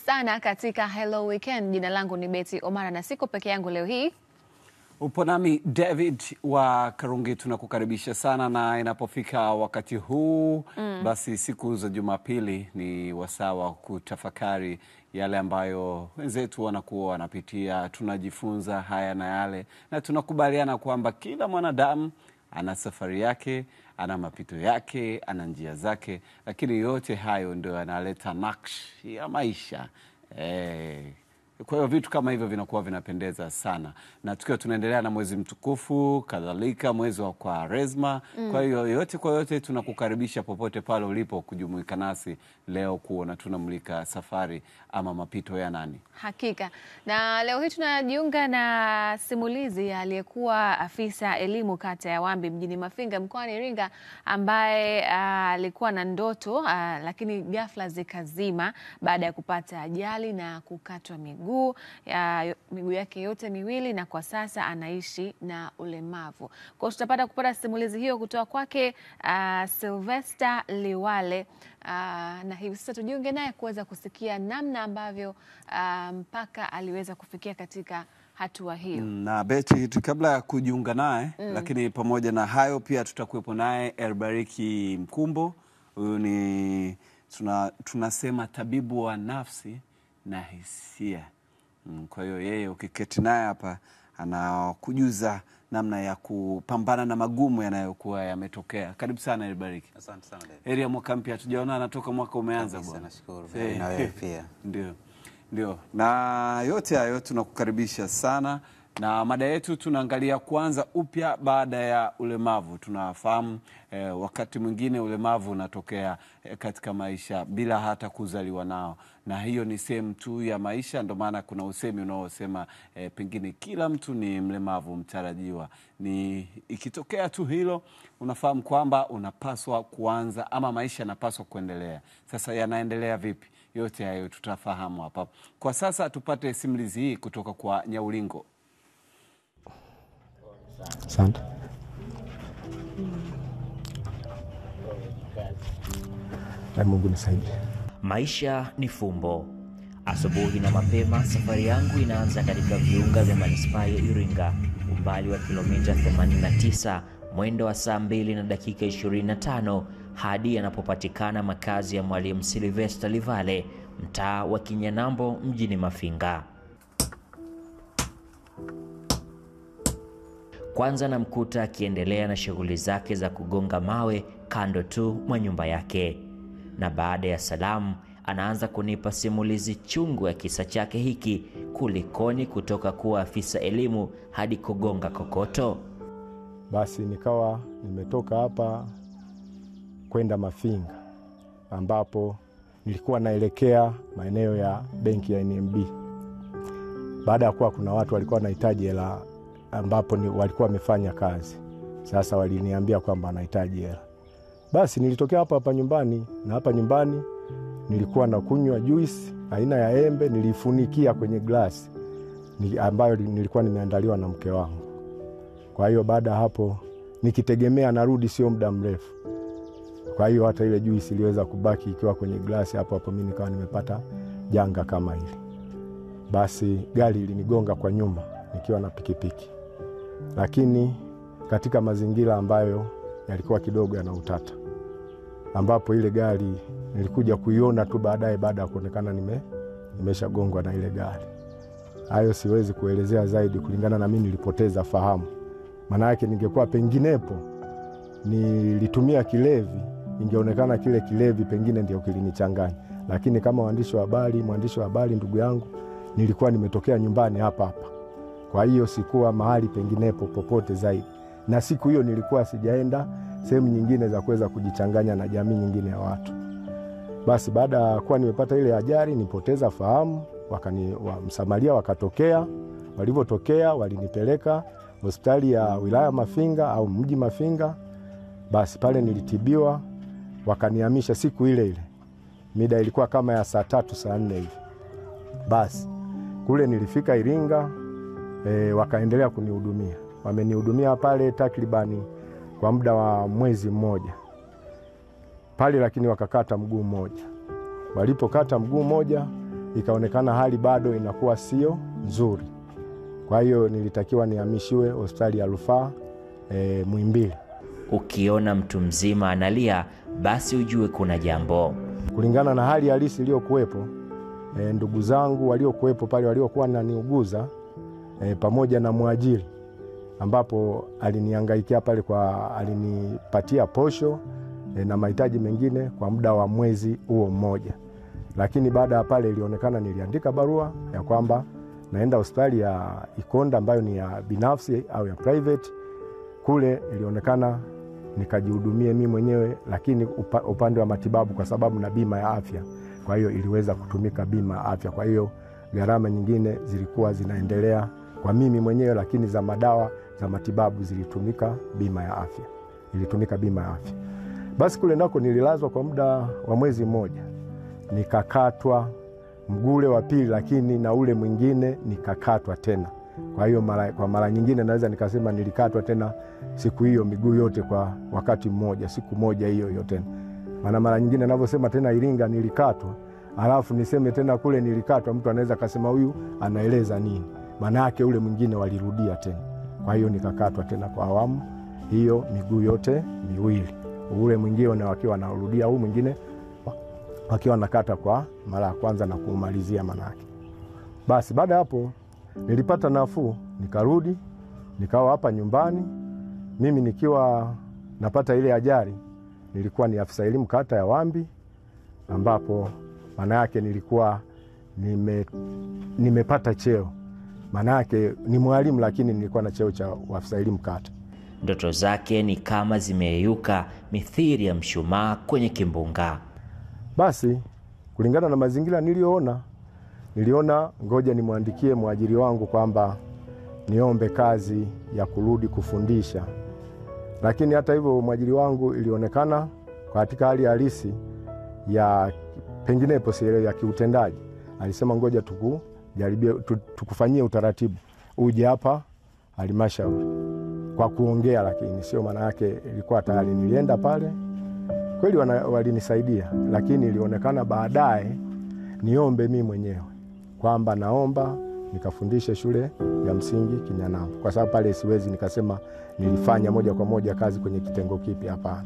sana katika Hello Weekend. Jina langu ni Betty Omara na siko peke yangu leo hii. Upo nami David wa Karungi. Tunakukaribisha sana, na inapofika wakati huu basi siku za Jumapili ni wasawa kutafakari yale ambayo wenzetu wanakuwa wanapitia. Tunajifunza haya na yale, na tunakubaliana kwamba kila mwanadamu ana safari yake, ana mapito yake, ana njia zake, lakini yote hayo ndio yanaleta nakshi ya maisha. Kwa hiyo vitu kama hivyo vinakuwa vinapendeza sana. Na tukiwa tunaendelea na mwezi mtukufu, kadhalika mwezi wa Kwaresma. Kwa hiyo yote kwa yote tunakukaribisha popote pale ulipo kujumuika nasi leo kuona tunamulika safari ama mapito ya nani. Hakika. Na leo hii tunajiunga na simulizi aliyekuwa afisa elimu kata ya Wambi mjini Mafinga mkoani Iringa, ambaye alikuwa na ndoto lakini ghafla zikazima baada ya kupata ajali na kukatwa miguu yake yote miwili, na kwa sasa anaishi na ulemavu. Kwa hiyo kupata simulizi hiyo kutoka kwake Sylvester Liwale, na hivi sasa tujiunge naye kuweza kusikia namna ambavyo mpaka aliweza kufikia katika hatua hiyo. Na Betty, kabla ya kujiunga naye, lakini pamoja na hayo pia tutakuwepo naye Elbariki Mkumbo. Huyu ni tunasema tabibu wa nafsi na hisia. Kwa hiyo yeye ukiketi naye hapa anakujuza namna ya kupambana na magumu yanayokuwa yametokea. Karibu sana Elbariki. Asante sana David. Heri ya mwaka mpya, tujaona anatoka mwaka umeanza bwana. Nashukuru. Na wewe pia. Ndio. Na yote hayo tunakukaribisha sana. Na mada yetu tunaangalia kwanza upya baada ya ulemavu. Tunafahamu wakati mwingine ulemavu unatokea katika maisha bila hata kuzaliwa nao, na hiyo ni sehemu tu ya maisha. Ndio maana kuna usemi unaosema pengine kila mtu ni mlemavu mtarajiwa. Ni ikitokea tu hilo, unafahamu kwamba unapaswa kuanza ama maisha yanapaswa kuendelea. Sasa yanaendelea vipi? Yote hayo tutafahamu hapa. Kwa sasa tupate simulizi hii kutoka kwa Nyaulingo. Asante. Mungu nisaidie. Maisha ni fumbo. Asubuhi na mapema safari yangu inaanza katika viunga vya manispaa ya Iringa, umbali wa kilomita 89, mwendo wa saa 2 na dakika 25 hadi yanapopatikana makazi ya Mwalimu Sylvester Liwale, mtaa wa Kinyanambo mjini Mafinga. Kwanza namkuta akiendelea na shughuli zake za kugonga mawe kando tu mwa nyumba yake, na baada ya salamu anaanza kunipa simulizi chungu ya kisa chake hiki, kulikoni kutoka kuwa afisa elimu hadi kugonga kokoto. Basi nikawa nimetoka hapa kwenda Mafinga, ambapo nilikuwa naelekea maeneo ya benki ya NMB. Baada ya kuwa kuna watu walikuwa wanahitaji hela, ambapo walikuwa wamefanya kazi. Sasa waliniambia kwamba anahitaji hela. Basi nilitokea hapa nyumbani, na hapa nyumbani nilikuwa na kunywa juice aina ya embe, nilifunikia kwenye glasi ambayo nilikuwa nimeandaliwa na mke wangu. Kwa hiyo baada hapo nikitegemea narudi sio muda mrefu. Kwa hiyo hata ile juice iliweza kubaki ikiwa kwenye glasi hapo mimi nikawa nimepata janga kama hili. Basi gari ilinigonga kwa nyuma nikiwa na pikipiki. Lakini katika mazingira ambayo yalikuwa kidogo yana utata, ambapo ile gari nilikuja kuiona tu baadaye baada ya kuonekana nimeshagongwa na ile gari. Hayo siwezi kuelezea zaidi kulingana na mimi nilipoteza fahamu. Maana yake ningekuwa penginepo nilitumia kilevi, ingeonekana kile kilevi pengine ndio kilinichanganya. Lakini kama mwandishi wa habari ndugu yangu, nilikuwa nimetokea nyumbani hapa. Kwa hiyo sikuwa mahali penginepo popote zaidi. Na siku hiyo nilikuwa sijaenda sehemu nyingine za kuweza kujichanganya na jamii nyingine ya watu. Basi baada ya kuwa nimepata ile ajali, nipoteza fahamu, msamaria wakatokea. Walipotokea walinipeleka hospitali ya wilaya Mafinga au mji Mafinga. Basi pale nilitibiwa, wakanihamisha siku ile ile. Mida ilikuwa kama ya saa 3 saa 4 hivi. Basi kule nilifika Iringa, wakaendelea kunihudumia. Wamenihudumia pale takribani kwa muda wa mwezi mmoja. Pale lakini wakakata mguu mmoja. Walipokata mguu mmoja, ikaonekana hali bado inakuwa sio nzuri. Kwa hiyo nilitakiwa nihamishiwe hospitali ya rufaa Muhimbili. Ukiona mtu mzima analia, basi ujue kuna jambo. Kulingana na hali halisi iliyokuwepo, ndugu zangu waliokuwepo pale waliokuwa wananiuguza, pamoja na mwajiri ambapo alinihangaikia pale alinipatia posho na mahitaji mengine kwa muda wa mwezi huo mmoja. Lakini baada ya pale ilionekana niliandika barua ya kwamba naenda hospitali ya Ikonda ambayo ni ya binafsi au ya private. Kule ilionekana nikajihudumie mimi mwenyewe, lakini upande wa matibabu kwa sababu na bima ya afya. Kwa hiyo iliweza kutumika bima ya afya. Kwa hiyo gharama nyingine zilikuwa zinaendelea kwa mimi mwenyewe, lakini za madawa za matibabu zilitumika bima ya afya. Basi kule nako nililazwa kwa muda wa mwezi mmoja. Nikakatwa mguu ule wa pili, lakini na ule mwingine nikakatwa tena. Kwa hiyo kwa mara nyingine naweza nikasema nilikatwa tena siku hiyo miguu yote kwa wakati mmoja, siku moja hiyo tena. Maana mara nyingine ninavyosema tena Iringa nilikatwa, alafu niseme tena kule nilikatwa, mtu anaweza kasema huyu anaeleza nini? Maana yake ule mwingine walirudia tena. Kwa hiyo nikakatwa tena kwa awamu hiyo miguu yote miwili. Ule mwingine na wakiwa wanarudia, huu mwingine wakiwa nakata kwa mara ya kwanza na kumalizia manake. Basi baada hapo nilipata nafuu, nikarudi, nikawa hapa nyumbani. Mimi nikiwa napata ile ajali, nilikuwa ni afisa elimu kata ya Wambi, ambapo maana yake nilikuwa nimepata cheo. Maana yake ni mwalimu, lakini nilikuwa na cheo cha afisa elimu kata. Ndoto zake ni kama zimeyeyuka mithili ya mshumaa kwenye kimbunga. Basi kulingana na mazingira niliona ngoja nimwandikie mwajiri wangu kwamba niombe kazi ya kurudi kufundisha. Lakini hata hivyo mwajiri wangu ilionekana katika hali halisi ya penginepo ya kiutendaji, alisema ngoja tukujaribie, tukufanyie utaratibu uje hapa halmashauri kwa kuongea, lakini sio maana yake ilikuwa tayari nilienda pale. Kweli walinisaidia, lakini ilionekana baadaye niombe mimi mwenyewe kwamba naomba nikafundishe shule ya msingi Kinyanambo, kwa sababu pale siwezi nikasema nilifanya moja kwa moja kazi kwenye kitengo kipi, hapana.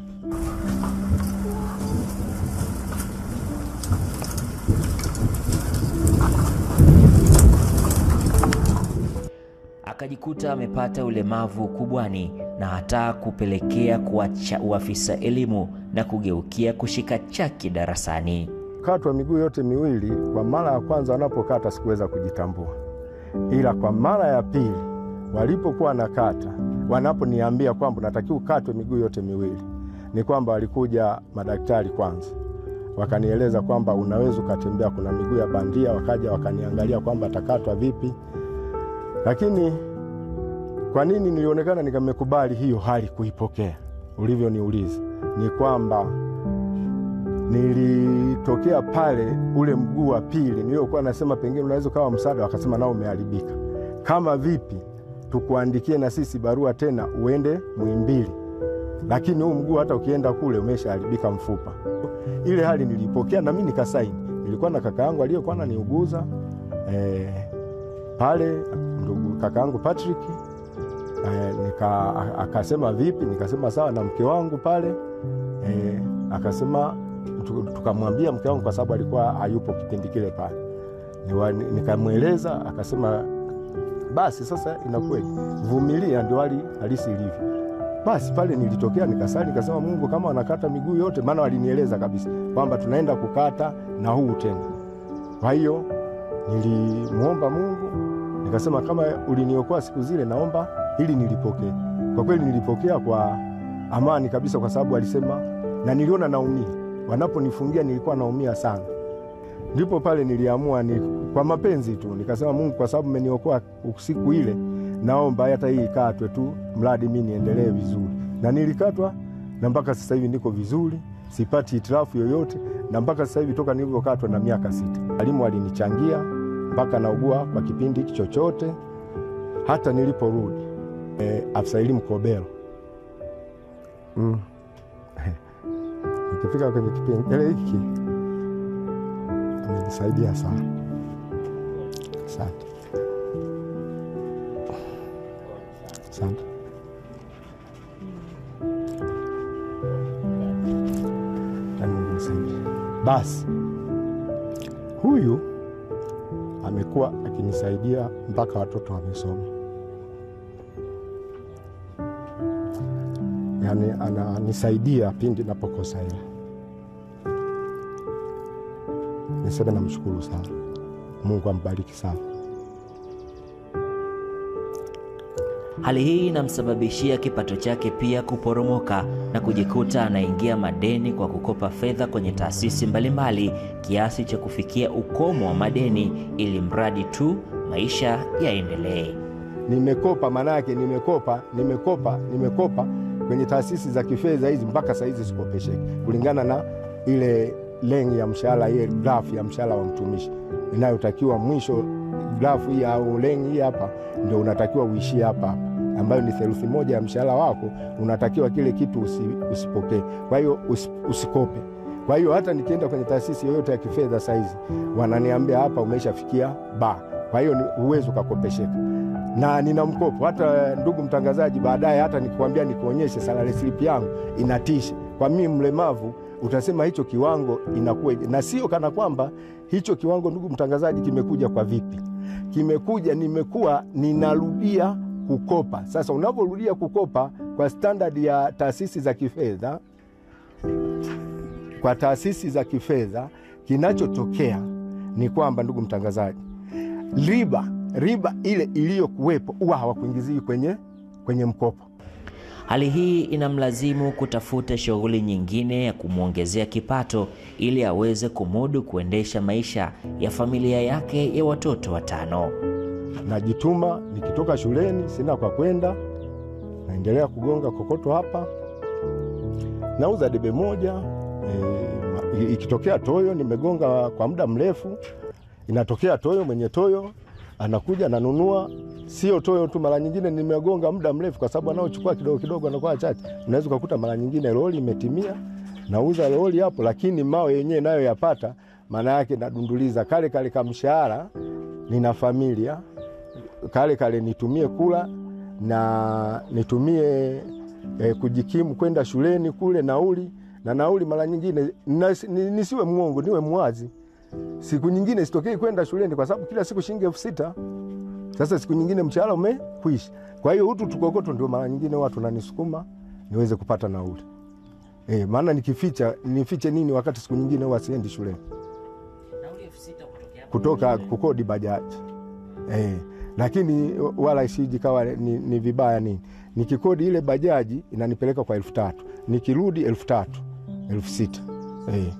Akajikuta amepata ulemavu ukubwani na hata kupelekea kuacha uafisa elimu na kugeukia kushika chaki darasani. Katwa miguu yote miwili, kwa mara ya kwanza wanapokata sikuweza kujitambua. Ila kwa mara ya pili walipokuwa nakata, wanaponiambia kwamba natakiwa ukatwe miguu yote miwili, ni kwamba walikuja madaktari kwanza. Wakanieleza kwamba unaweza ukatembea, kuna miguu ya bandia, wakaja wakaniangalia kwamba atakatwa vipi. Lakini kwa nini nilionekana nikamekubali hiyo hali kuipokea? Ulivyoniuliza ni kwamba nilitokea pale ule mguu wa pili niliokuwa nasema pengine unaweza kawa msaada, wakasema nao umeharibika. Kama vipi tukuandikie na sisi barua tena uende Muhimbili, lakini huu mguu hata ukienda kule umeshaharibika mfupa. Ile hali nilipokea na mimi nikasaini. Nilikuwa na kaka yangu aliyokuwa ananiuguza pale, ndugu kaka yangu Patrick, akasema vipi, nikasema sawa, na mke wangu pale akasema, tukamwambia mke wangu kwa sababu alikuwa hayupo kipindi kile pale, nikamweleza, akasema basi sasa inakuwa vumilia, ndio hali halisi ilivyo. Basi pale nilitokea nikasali, nikasema Mungu kama wanakata miguu yote, maana walinieleza kabisa kwamba tunaenda kukata na huu tena. Kwa hiyo nilimuomba Mungu, nikasema kama uliniokoa siku zile, naomba ili nilipokee. Kwa kweli nilipokea kwa amani kabisa, kwa sababu alisema, na niliona naumia. Wanaponifungia nilikuwa naumia sana. Ndipo pale niliamua kwa mapenzi tu, nikasema Mungu, kwa sababu umeniokoa siku ile, naomba hata hii ikatwe tu, mradi mimi niendelee vizuri. Na nilikatwa, na mpaka sasa hivi niko vizuri, sipati hitilafu yoyote, na mpaka sasa hivi toka nilivyokatwa na miaka 6. Walimu walinichangia mpaka naugua kwa kipindi chochote. Hata niliporudi afisa elimu Kobelo, nikifika kwenye kipindi hiki amenisaidia sana. Asante. Asante. Basi huyu amekuwa akinisaidia mpaka watoto wamesoma. Yaani ananisaidia pindi napokosa hela. Niseme namshukuru sana. Mungu ambariki sana. Hali hii inamsababishia kipato chake pia kuporomoka na kujikuta anaingia madeni kwa kukopa fedha kwenye taasisi mbalimbali kiasi cha kufikia ukomo wa madeni ili mradi tu maisha yaendelee. Nimekopa, manake nimekopa kwenye taasisi za kifedha hizi mpaka saa hizi sikopesheki. Kulingana na ile lengi ya mshahara, ile grafu ya mshahara wa mtumishi inayotakiwa mwisho, grafu hii au lengi hii hapa ndio unatakiwa uishie hapa, ambayo ni 1/3 ya mshahara wako, unatakiwa kile kitu usipokee. Kwa hiyo usikope. Kwa hiyo hata nikienda kwenye taasisi yoyote ya kifedha saizi wananiambia hapa umeshafikia ba. Kwa hiyo uwezo ukakopesheka. Na nina mkopo. Hata ndugu mtangazaji, baadaye hata nikikwambia nikuonyeshe salary slip yangu inatisha. Kwa mimi mlemavu utasema hicho kiwango inakuwa, na sio kana kwamba hicho kiwango ndugu mtangazaji kimekuja kwa vipi. Kimekuja nimekuwa ninarudia kukopa. Sasa unaporudia kukopa kwa standard ya taasisi za kifedha, kwa taasisi za kifedha kinachotokea ni kwamba ndugu mtangazaji, riba ile iliyokuwepo huwa hawakuingizii kwenye mkopo. Hali hii inamlazimu kutafuta shughuli nyingine ya kumwongezea kipato ili aweze kumudu kuendesha maisha ya familia yake ya watoto 5. Najituma, nikitoka shuleni sina kwa kwenda, naendelea kugonga kokoto hapa. Nauza debe moja, ikitokea toyo nimegonga kwa muda mrefu, inatokea toyo, mwenye toyo anakuja ananunua. Sio toyo tu, mara nyingine nimegonga muda mrefu kwa sababu anaochukua kidogo kidogo anakuwa chache. Unaweza kukuta mara nyingine lori imetimia, nauza lori hapo, lakini mawe yenyewe nayo yapata, maana yake nadunduliza kale kama mshahara, nina familia, kale nitumie kula na nitumie kujikimu kwenda shuleni kule, nauli mara nyingine nisiwe muongo, niwe muwazi. Siku nyingine sitokei kwenda shuleni kwa sababu kila siku shilingi 6,000. Sasa siku nyingine mshahara umekwisha. Kwa hiyo hutu tukokoto ndio mara nyingine watu wananisukuma niweze kupata nauli. Maana nifiche nini wakati siku nyingine huwa siendi shuleni. Nauli 6,000 kutoka kukodi bajaji. Lakini wala isiji kawa ni vibaya nini. Nikikodi ile bajaji inanipeleka kwa 3,000. Nikirudi 3,000, 6,000.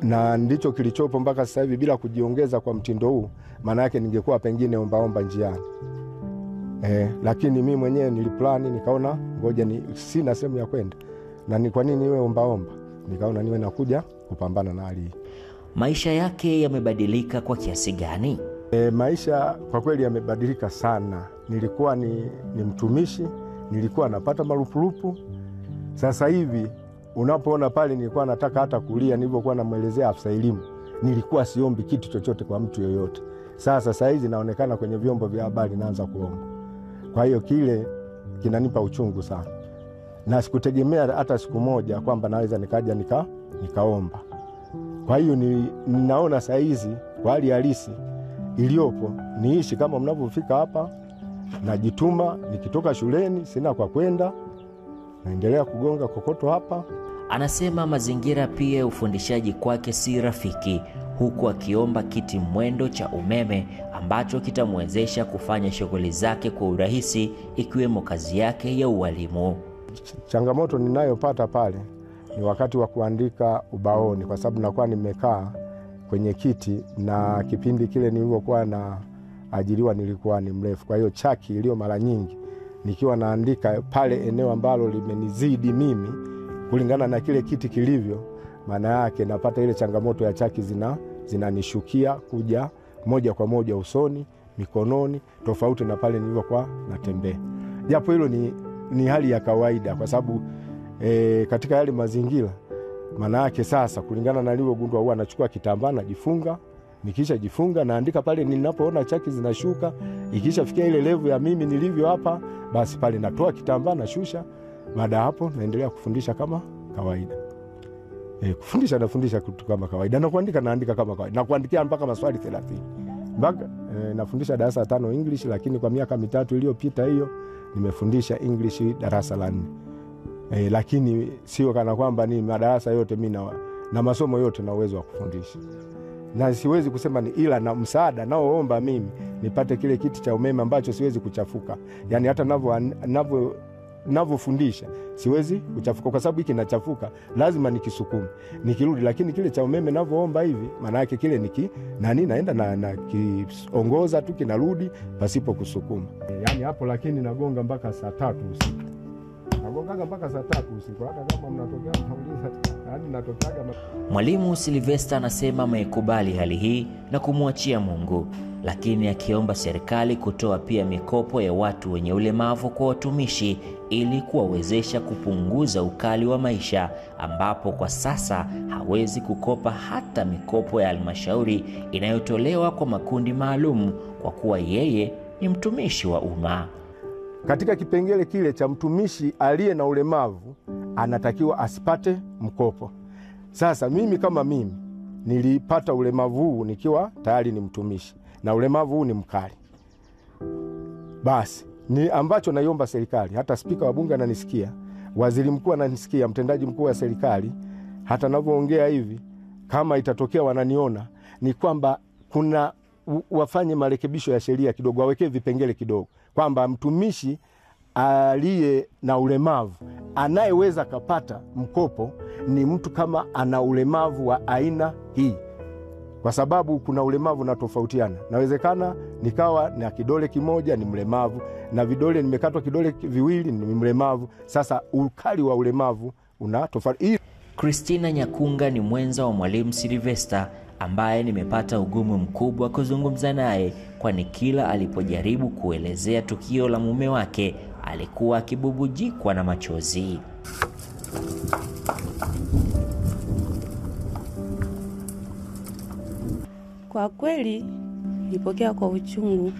Na ndicho kilichopo mpaka sasa hivi bila kujiongeza kwa mtindo huu, maana yake ningekuwa pengine omba njiani. Lakini mimi mwenyewe niliplani, nikaona ngoja sina sehemu ya kwenda. Na ni kwa nini niwe omba? Nikaona niwe nakuja kupambana na hali hii. Maisha yake yamebadilika kwa kiasi gani? Maisha kwa kweli yamebadilika sana. Nilikuwa ni mtumishi, nilikuwa napata marupurupu. Sasa hivi unapoona pale nilikuwa nataka hata kulia, nilivyokuwa namuelezea afisa elimu, nilikuwa siombi kitu chochote kwa mtu yoyote. Sasa hizi naonekana kwenye vyombo vya habari naanza kuomba. Kwa hiyo kile kinanipa uchungu sana. Na sikutegemea hata siku moja kwamba naweza nikaja nikaomba. Kwa hiyo ninaona saa hizi kwa hali halisi iliyopo niishi kama mnavyofika hapa, najituma, nikitoka shuleni sina kwa kwenda, naendelea kugonga kokoto hapa. Anasema mazingira pia ufundishaji kwake si rafiki, huku akiomba kiti mwendo cha umeme ambacho kitamwezesha kufanya shughuli zake kwa urahisi, ikiwemo kazi yake ya ualimu. Changamoto ninayopata pale ni wakati wa kuandika ubaoni, kwa sababu nakuwa nimekaa kwenye kiti, na kipindi kile nilivyokuwa na ajiriwa nilikuwa ni mrefu. Kwa hiyo chaki iliyo mara nyingi nikiwa naandika pale eneo ambalo limenizidi mimi kulingana na kile kiti kilivyo, maana yake napata ile changamoto ya chaki zinanishukia kuja moja kwa moja usoni, mikononi, tofauti na pale nilivyokuwa natembea. Japo hilo ni hali ya kawaida kwa sababu katika yale mazingira Maana yake sasa kulingana na nilivyogundua, huwa nachukua kitambaa najifunga, nikisha jifunga naandika pale ninapoona chaki zinashuka. Ikishafikia ile level ya mimi nilivyo hapa, basi pale natoa kitambaa nashusha. Baada hapo naendelea kufundisha kama kawaida. Kufundisha nafundisha kama kawaida, na kuandika naandika kama kawaida, na kuandikia mpaka maswali 30. Mpaka nafundisha darasa 5 English, lakini kwa miaka 3 iliyopita hiyo nimefundisha English darasa la 4. Lakini sio kana kwamba ni madarasa yote mimi na masomo yote na uwezo wa kufundisha. Na siwezi kusema ni ila na msaada naoomba mimi nipate kile kiti cha umeme ambacho siwezi kuchafuka. Yani hata ninavyofundisha siwezi kuchafuka, kwa sababu hiki kinachafuka lazima nikisukume nikirudi. Lakini kile cha umeme ninavyoomba hivi, maana yake kile naenda na kiongoza tu kinarudi pasipo kusukuma. Yani hapo lakini nagonga mpaka saa 3 usiku. Nagonga mpaka saa 3 usiku, hata kama mnatokea mauliza yani natokaga. Mwalimu Sylvester anasema amekubali hali hii na kumwachia Mungu, lakini akiomba serikali kutoa pia mikopo ya watu wenye ulemavu kwa watumishi ili kuwawezesha kupunguza ukali wa maisha, ambapo kwa sasa hawezi kukopa hata mikopo ya halmashauri inayotolewa kwa makundi maalum kwa kuwa yeye ni mtumishi wa umma. Katika kipengele kile cha mtumishi aliye na ulemavu anatakiwa asipate mkopo. Sasa mimi kama mimi nilipata ulemavu huu nikiwa tayari ni mtumishi, na ulemavu huu ni mkali. Basi ni ambacho naiomba serikali, hata spika wa bunge ananisikia, waziri mkuu ananisikia, mtendaji mkuu wa serikali, hata ninavyoongea hivi, kama itatokea wananiona, ni kwamba kuna wafanye marekebisho ya sheria kidogo, wawekee vipengele kidogo kwamba mtumishi aliye na ulemavu anayeweza kapata mkopo ni mtu kama ana ulemavu wa aina hii, kwa sababu kuna ulemavu na tofautiana. Nawezekana nikawa na kidole kimoja ni mlemavu, na vidole nimekatwa kidole viwili ni mlemavu. Sasa ukali wa ulemavu una tofauti. Christina Nyakunga ni mwenza wa mwalimu Sylvester ambaye nimepata ugumu mkubwa kuzungumza naye, kwani kila alipojaribu kuelezea tukio la mume wake alikuwa akibubujikwa na machozi. Kwa kweli nilipokea kwa uchungu.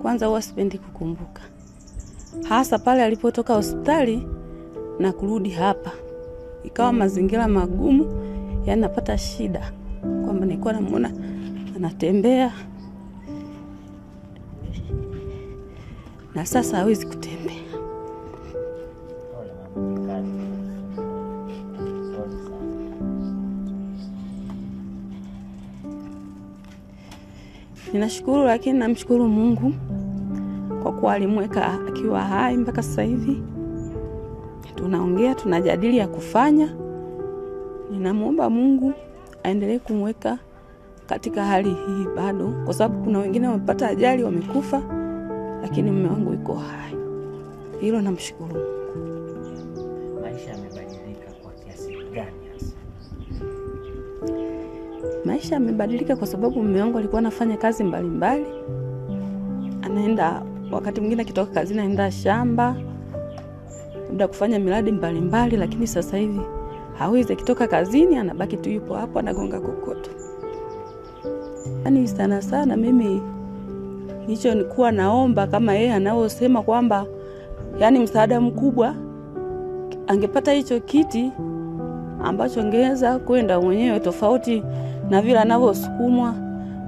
Kwanza huwa sipendi kukumbuka, hasa pale alipotoka hospitali na kurudi hapa, ikawa mazingira magumu, yani napata shida kwamba nilikuwa namuona anatembea na sasa hawezi kutembea. Ninashukuru, lakini namshukuru Mungu kwa kuwa alimweka akiwa hai mpaka sasa hivi. Tunaongea, tunajadili ya kufanya. Ninamuomba Mungu aendelee kumweka katika hali hii bado, kwa sababu kuna wengine wamepata ajali wamekufa, lakini mume wangu yuko hai. Hilo namshukuru Mungu. Maisha yamebadilika kwa kiasi gani hasa? Maisha yamebadilika kwa sababu mume wangu alikuwa anafanya kazi mbalimbali. Anaenda wakati mwingine akitoka kazini anaenda shamba, labda kufanya miradi mbalimbali, lakini sasa hivi hawezi. Akitoka kazini anabaki tu yupo hapo anagonga kokoto. Yaani sana mimi hicho nilikuwa naomba kama yeye anaosema kwamba yani msaada mkubwa, angepata hicho kiti ambacho angeweza kwenda mwenyewe, tofauti na vile anavyosukumwa.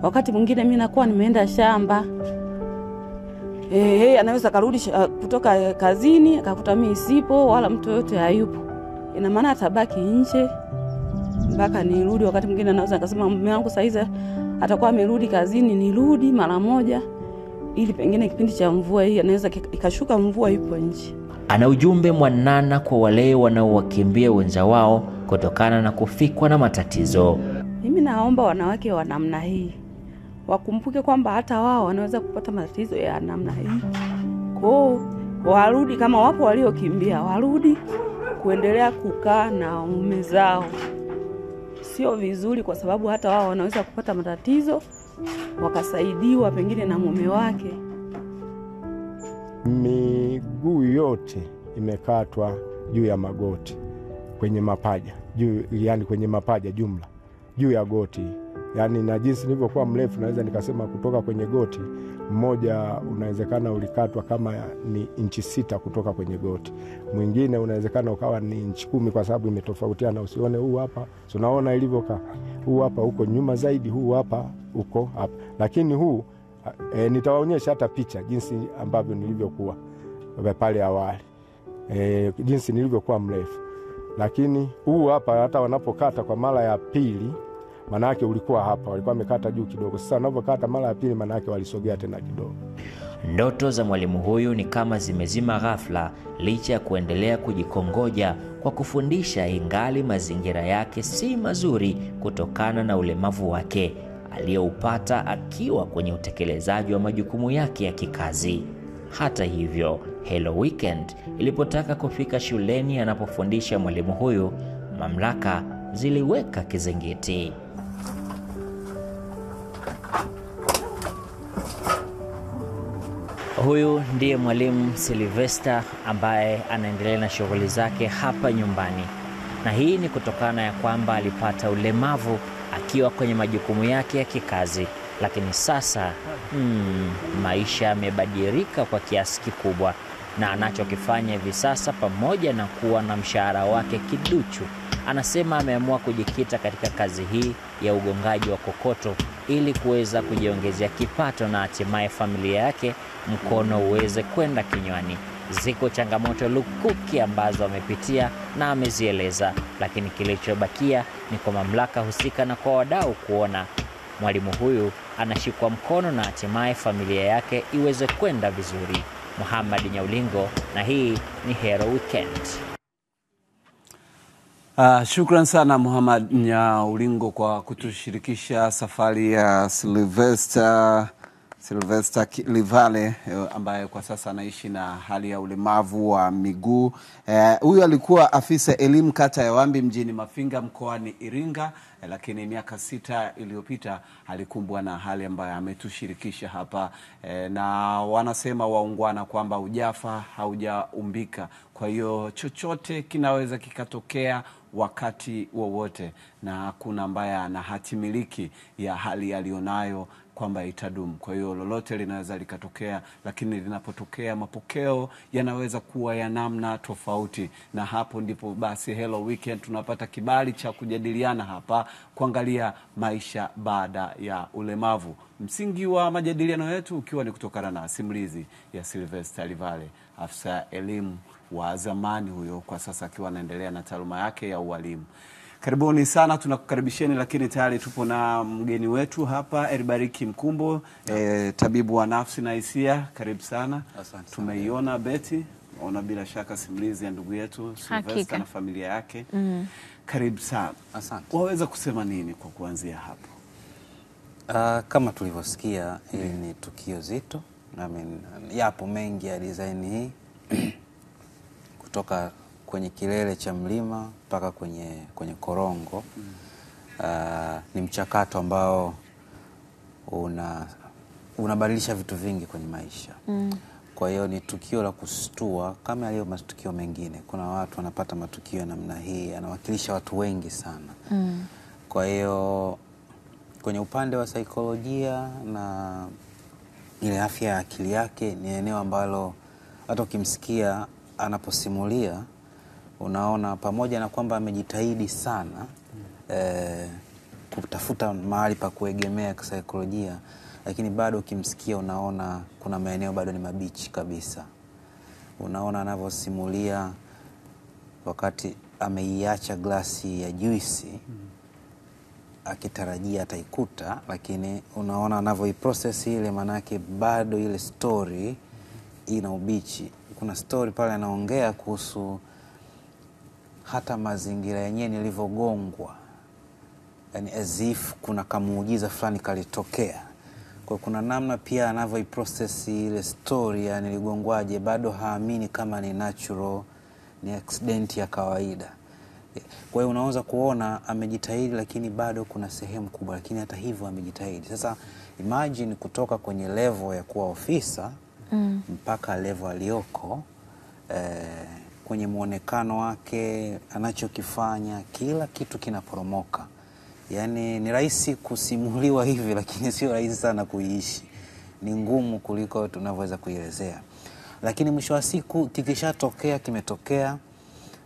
Wakati mwingine mimi nakuwa nimeenda shamba, anaweza karudi kutoka kazini akakuta mimi sipo wala mtu yote hayupo, ina maana atabaki nje mpaka nirudi. Wakati mwingine anaweza akasema mume wangu saizi atakuwa amerudi kazini, nirudi mara moja, ili pengine kipindi cha mvua hii anaweza ikashuka mvua yupo nje. Ana ujumbe mwanana kwa wale wanaowakimbia wenza wao kutokana na kufikwa na matatizo. Mimi naomba wanawake wa namna hii wakumbuke kwamba hata wao wanaweza kupata matatizo ya namna hii. Kwa warudi, kama wapo waliokimbia warudi kuendelea kukaa na mume zao. Sio vizuri, kwa sababu hata wao wanaweza kupata matatizo wakasaidiwa pengine na mume wake. Miguu yote imekatwa juu ya magoti kwenye mapaja. juu, yani kwenye mapaja jumla, juu ya goti. Yani na jinsi nilivyokuwa mrefu naweza nikasema kutoka kwenye goti mmoja unawezekana ulikatwa kama ni inchi 6 kutoka kwenye goti. Mwingine unawezekana ukawa ni inchi 10 kwa sababu imetofautiana. Usione huu hapa, tunaona ilivyokaa. Huu hapa uko nyuma zaidi, huu hapa uko hapa. Lakini huu nitawaonyesha hata picha jinsi ambavyo nilivyokuwa pale awali. Jinsi nilivyokuwa mrefu. Lakini huu hapa hata wanapokata kwa mara ya pili manake ulikuwa hapa, walikuwa wamekata juu kidogo. Sasa wanapokata mara ya pili manake walisogea tena kidogo. Ndoto za mwalimu huyu ni kama zimezima ghafla licha ya kuendelea kujikongoja kwa kufundisha, ingali mazingira yake si mazuri kutokana na ulemavu wake aliyoupata akiwa kwenye utekelezaji wa majukumu yake ya kikazi. Hata hivyo, Hello Weekend ilipotaka kufika shuleni anapofundisha mwalimu huyu, mamlaka ziliweka kizingiti. Huyu ndiye mwalimu Sylvester ambaye anaendelea na shughuli zake hapa nyumbani. Na hii ni kutokana ya kwamba alipata ulemavu akiwa kwenye majukumu yake ya kikazi. Lakini sasa maisha yamebadilika kwa kiasi kikubwa, na anachokifanya hivi sasa, pamoja na kuwa na mshahara wake kiduchu, anasema ameamua kujikita katika kazi hii ya ugongaji wa kokoto ili kuweza kujiongezea kipato na hatimaye familia yake mkono uweze kwenda kinywani. Ziko changamoto lukuki ambazo amepitia na amezieleza, lakini kilichobakia ni kwa mamlaka husika na kwa wadau kuona mwalimu huyu anashikwa mkono na hatimaye familia yake iweze kwenda vizuri. Muhammad Nyaulingo, na hii ni Hello Weekend. Shukran sana Muhammad Nyaulingo kwa kutushirikisha safari ya Sylvester Livale ambaye kwa sasa anaishi na hali ya ulemavu wa miguu. Huyu alikuwa afisa elimu kata ya Wambi mjini Mafinga mkoani Iringa, lakini miaka 6 iliyopita alikumbwa na hali ambayo ametushirikisha hapa. Na wanasema waungwana kwamba hujafa haujaumbika. Kwa hiyo chochote kinaweza kikatokea wakati wowote, na kuna ambaye ana hatimiliki ya hali alionayo kwamba itadumu. Kwa hiyo lolote linaweza likatokea, lakini linapotokea mapokeo yanaweza kuwa ya namna tofauti. Na hapo ndipo basi Hello Weekend tunapata kibali cha kujadiliana hapa, kuangalia maisha baada ya ulemavu. Msingi wa majadiliano yetu ukiwa ni kutokana na simulizi ya Sylvester Livale, afisa elimu wa zamani huyo, kwa sasa akiwa anaendelea na taaluma yake ya ualimu. Karibuni sana, tunakukaribisheni, lakini tayari tupo na mgeni wetu hapa, Elibariki Mkumbo, tabibu wa nafsi na hisia. Karibu sana. Tumeiona Betty, ona bila shaka simulizi ya ndugu yetu Sylvester na familia yake. Karibu sana. Asante. Waweza kusema nini kwa kuanzia hapo? Kama tulivyosikia, hili ni tukio zito. Yapo mengi ya design hii kutoka kwenye kilele cha mlima mpaka kwenye korongo. Ni mchakato ambao unabadilisha vitu vingi kwenye maisha. Kwa hiyo ni tukio la kustua kama yale matukio mengine. Kuna watu wanapata matukio ya namna hii, anawakilisha watu wengi sana. Kwa hiyo kwenye upande wa saikolojia na ile afya ya akili yake, ni eneo ambalo hata ukimsikia anaposimulia unaona pamoja na kwamba amejitahidi sana kutafuta mahali pa kuegemea kisaikolojia, lakini bado ukimsikia unaona kuna maeneo bado ni mabichi kabisa. Unaona anavyosimulia wakati ameiacha glasi ya juisi akitarajia ataikuta, lakini unaona anavyoiprocess ile, manake bado ile story ina ubichi. Kuna story pale anaongea kuhusu hata mazingira yenyewe nilivyogongwa, yani as if kuna kamuujiza fulani kalitokea. Kwa kuna namna pia anavyoiprocess ile story ya niligongwaje, bado haamini kama ni natural, ni accident ya kawaida. Kwa hiyo unaweza kuona amejitahidi, lakini bado kuna sehemu kubwa, lakini hata hivyo amejitahidi. Sasa imagine kutoka kwenye level ya kuwa ofisa mpaka level aliyoko, kwenye muonekano wake, anachokifanya, kila kitu kinaporomoka. Yaani ni rahisi kusimuliwa hivi, lakini sio rahisi sana kuiishi. Ni ngumu kuliko tunavyoweza kuielezea. Lakini mwisho wa siku kikishatokea, kimetokea,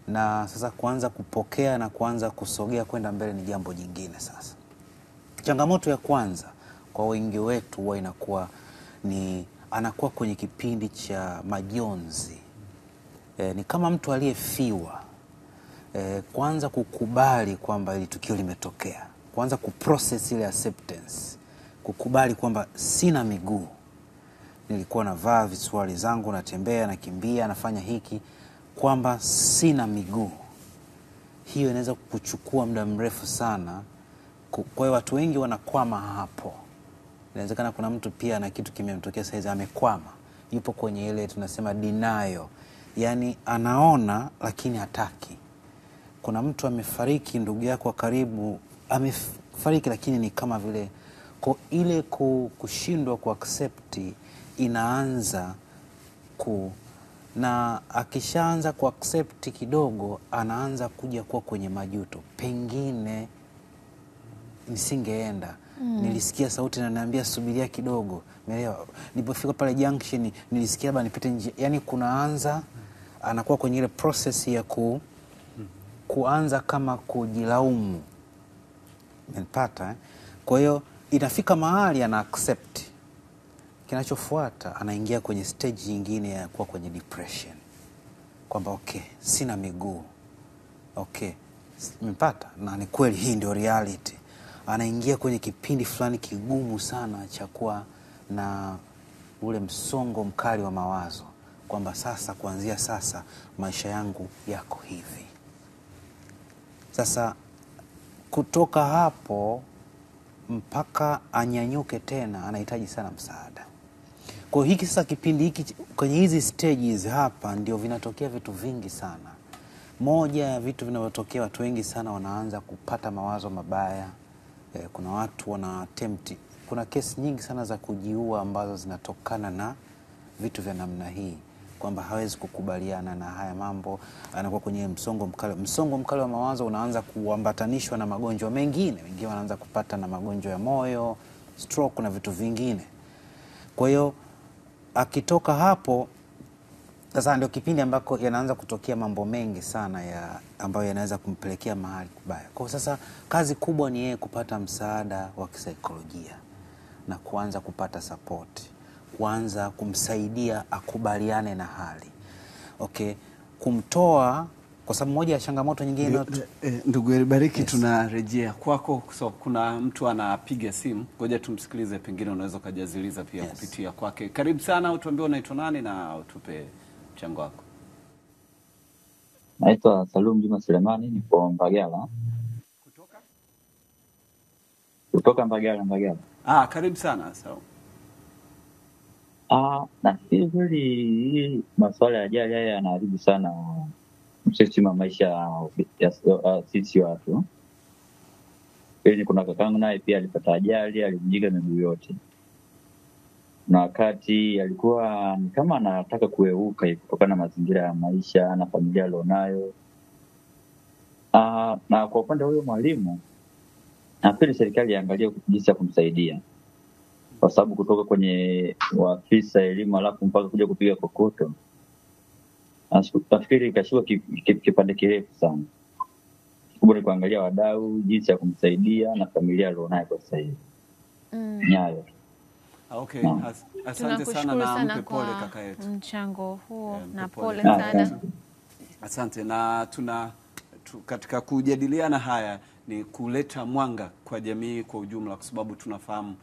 na sasa kuanza kupokea na kuanza kusogea kwenda mbele ni jambo jingine sasa. Changamoto ya kwanza kwa wengi wetu huwa inakuwa ni anakuwa kwenye kipindi cha majonzi. Ni kama mtu aliyefiwa. Kwanza kukubali kwamba ile tukio limetokea. Kwanza kuprocess ile acceptance. Kukubali kwamba sina miguu. Nilikuwa navaa visuali zangu, natembea, nakimbia, nafanya hiki, kwamba sina miguu. Hiyo inaweza kuchukua muda mrefu sana. Kwa hiyo watu wengi wanakwama hapo. Inawezekana kuna mtu pia na kitu kimemtokea saizi amekwama. Yupo kwenye ile tunasema denial. Yaani anaona lakini hataki. Kuna mtu amefariki, ndugu yako wa karibu amefariki, lakini ni kama vile kwa ile kushindwa kuaccept inaanza na akishaanza kuaccept kidogo, anaanza kuja kuwa kwenye majuto. Pengine nisingeenda. Nilisikia sauti na niambia subiria kidogo. Umeelewa? Nilipofika pale junction nilisikia labda nipite njia. Yaani kunaanza anakuwa kwenye ile process ya kuanza kama kujilaumu. Umenipata? Kwa hiyo inafika mahali ana accept. Kinachofuata anaingia kwenye stage nyingine ya kuwa kwenye depression. Kwamba okay, sina miguu. Okay, umenipata? Na ni kweli hii ndio reality. Anaingia kwenye kipindi fulani kigumu sana cha kuwa na ule msongo mkali wa mawazo. Kwamba sasa, kuanzia sasa, maisha yangu yako hivi. Sasa kutoka hapo mpaka anyanyuke tena anahitaji sana msaada. Kwa hiki sasa, kipindi hiki kwenye hizi stages hapa ndio vinatokea vitu vingi sana. Moja ya vitu vinavyotokea, watu wengi sana wanaanza kupata mawazo mabaya. Kuna watu wana attempt, kuna kesi nyingi sana za kujiua ambazo zinatokana na vitu vya namna hii, kwamba hawezi kukubaliana na haya mambo, anakuwa kwenye msongo mkali. Msongo mkali wa mawazo unaanza kuambatanishwa na magonjwa mengine. Wengine wanaanza kupata na magonjwa ya moyo, stroke na vitu vingine. Kwa hiyo akitoka hapo sasa ndio kipindi ambako yanaanza kutokea mambo mengi sana ambayo yanaweza kumpelekea mahali kubaya. Kwa sasa kazi kubwa ni yeye kupata msaada wa kisaikolojia na kuanza kupata support, kuanza kumsaidia akubaliane na hali. Okay, kumtoa, kwa sababu moja ya changamoto nyingine ndugu Elibariki, yes. Tunarejea kwako. So kuna mtu anapiga simu, ngoja tumsikilize, pengine unaweza kujaziliza pia, yes, kupitia kwake. Karibu sana, utuambie unaitwa nani na utupe mchango wako. Naitwa Salum Juma Selemani, nipo Mbagala. Kutoka Mbagala. Karibu sana Salum. Nafikiri kweli masuala ya ajali haya yanaharibu sana msimu wa maisha ya sisi watu. Kweli kuna kakangu naye pia alipata ajali, alivunjika miguu yote. Na wakati alikuwa ni kama anataka kueuka kutokana na mazingira ya maisha na familia alionayo. Na kwa upande huyo mwalimu, nafikiri serikali iangalie jinsi ya kumsaidia. Kwa sababu kutoka kwenye afisa elimu alafu mpaka kuja kupiga kokoto, nafikiri ikashua kipande kirefu sana. Kubwa ni kuangalia wadau jinsi ya kumsaidia na familia alionayo kwa sasa hivi. Nyayo. Okay, asante sana na mpe pole kaka yetu. Mchango huo na pole sana. Asante. Na katika kujadiliana haya ni kuleta mwanga kwa jamii kwa ujumla, kwa sababu tunafahamu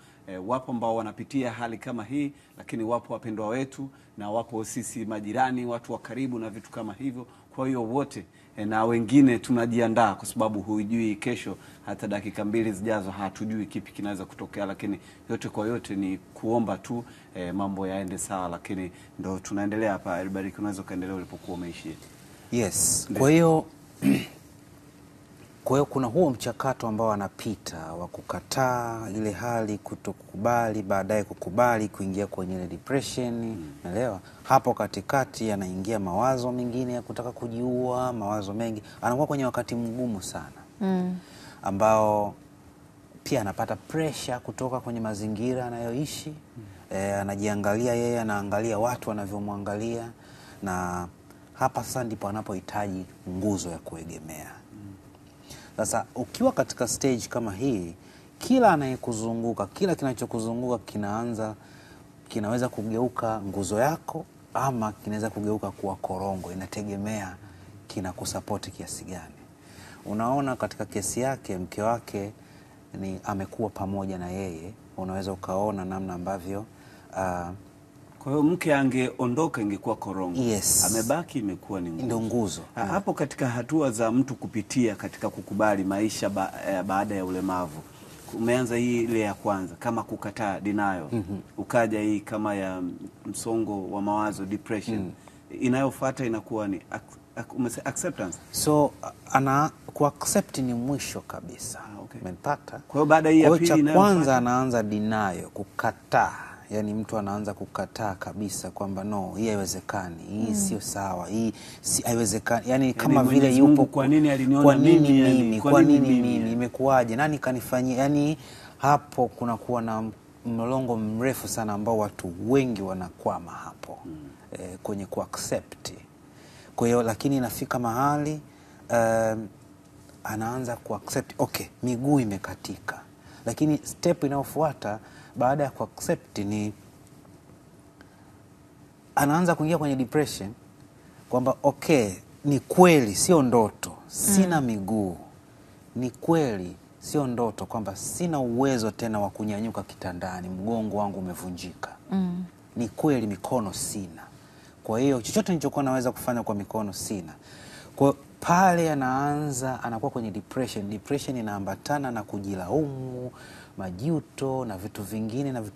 wapo ambao wanapitia hali kama hii, lakini wapo wapendwa wetu na wapo sisi majirani, watu wa karibu na vitu kama hivyo. Kwa hiyo wote na wengine tunajiandaa, kwa sababu hujui kesho, hata dakika 2 zijazo hatujui kipi kinaweza kutokea, lakini yote kwa yote ni kuomba tu mambo yaende sawa. Lakini ndo tunaendelea hapa. Elibariki, unaweza kaendelea ulipokuwa umeishia. Yes. Kwa hiyo Kwa hiyo kuna huo mchakato ambao anapita wa kukataa ile hali, kutokukubali, baadaye kukubali, kuingia kwenye ile depression, unaelewa? Hapo katikati anaingia mawazo mengine ya kutaka kujiua, mawazo mengi. Anakuwa kwenye wakati mgumu sana. Ambao pia anapata pressure kutoka kwenye mazingira anayoishi. Anajiangalia yeye, anaangalia watu wanavyomwangalia, na hapa sasa ndipo anapohitaji nguzo ya kuegemea. Sasa ukiwa katika stage kama hii, kila anayekuzunguka, kila kinachokuzunguka kinaweza kugeuka nguzo yako, ama kinaweza kugeuka kuwa korongo. Inategemea kinakusapoti kiasi gani. Unaona katika kesi yake, mke wake amekuwa pamoja na yeye. Unaweza ukaona namna ambavyo kwa hiyo mke angeondoka ingekuwa korongo. Yes. Amebaki imekuwa ni nguzo. Ndio nguzo. Hapo katika hatua za mtu kupitia katika kukubali maisha baada ya ulemavu. Umeanza hii ile ya kwanza kama kukataa, denial. Ukaja hii kama ya msongo wa mawazo, depression. Inayofuata inakuwa ni acceptance. So ku-accept ni mwisho kabisa. Okay. Umenipata? Kwa hiyo baada hii ya pili inayofuata, kwanza anaanza denial, kukataa. Yani mtu anaanza kukataa kabisa kwamba no, hii haiwezekani, hii sio sawa, hii haiwezekani. Yani kama vile yupo, kwa nini aliniona mimi, kwa nini mimi, imekuwaje, nani kanifanyia? Yani hapo kunakuwa na mlolongo mrefu sana ambao watu wengi wanakwama hapo kwenye kuaccept. Kwa hiyo lakini inafika mahali anaanza kuaccept, okay, miguu imekatika. Lakini step inayofuata baada ya kuaccept ni anaanza kuingia kwenye depression, kwamba okay, ni kweli sio ndoto, sina miguu. Ni kweli sio ndoto kwamba sina uwezo tena wa kunyanyuka kitandani, mgongo wangu umevunjika. Ni kweli mikono sina. Kwa hiyo chochote nilichokuwa naweza kufanya kwa mikono sina. Kwa pale anakuwa kwenye depression. Depression inaambatana na kujilaumu, majuto na vitu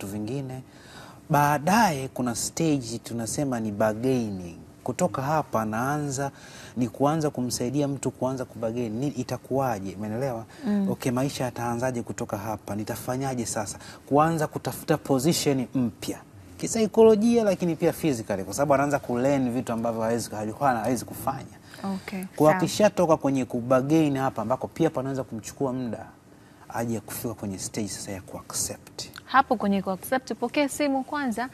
vingine. Baadaye kuna stage tunasema ni bargaining. Kutoka hapa kuanza kumsaidia mtu kuanza kubagain. Itakuwaje? Umeelewa? Okay, maisha yataanzaje kutoka hapa? Nitafanyaje sasa? Kuanza kutafuta position mpya kisaikolojia, lakini pia physically, kwa sababu anaanza kulearn vitu ambavyo hawezi kufanya. Okay. Kwa akishatoka kwenye kubagain hapa, ambako pia panaweza kumchukua muda aje kufika kwenye stage sasa ya kuaccept. Hapo kwenye kuaccept, pokea simu kwanza.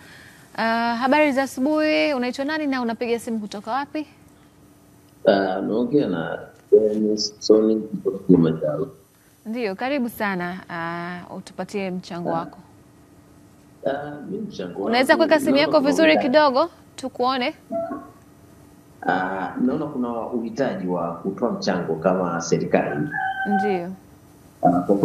Habari za asubuhi, unaitwa nani na unapiga simu kutoka wapi? Naongea na Sony kutoka Kilimanjaro. Ndio, karibu sana. Utupatie mchango wako. Mimi mchango wangu, unaweza kuweka simu yako vizuri kidogo tukuone? Naona kuna uhitaji wa kutoa mchango kama serikali. Ndio. Kwa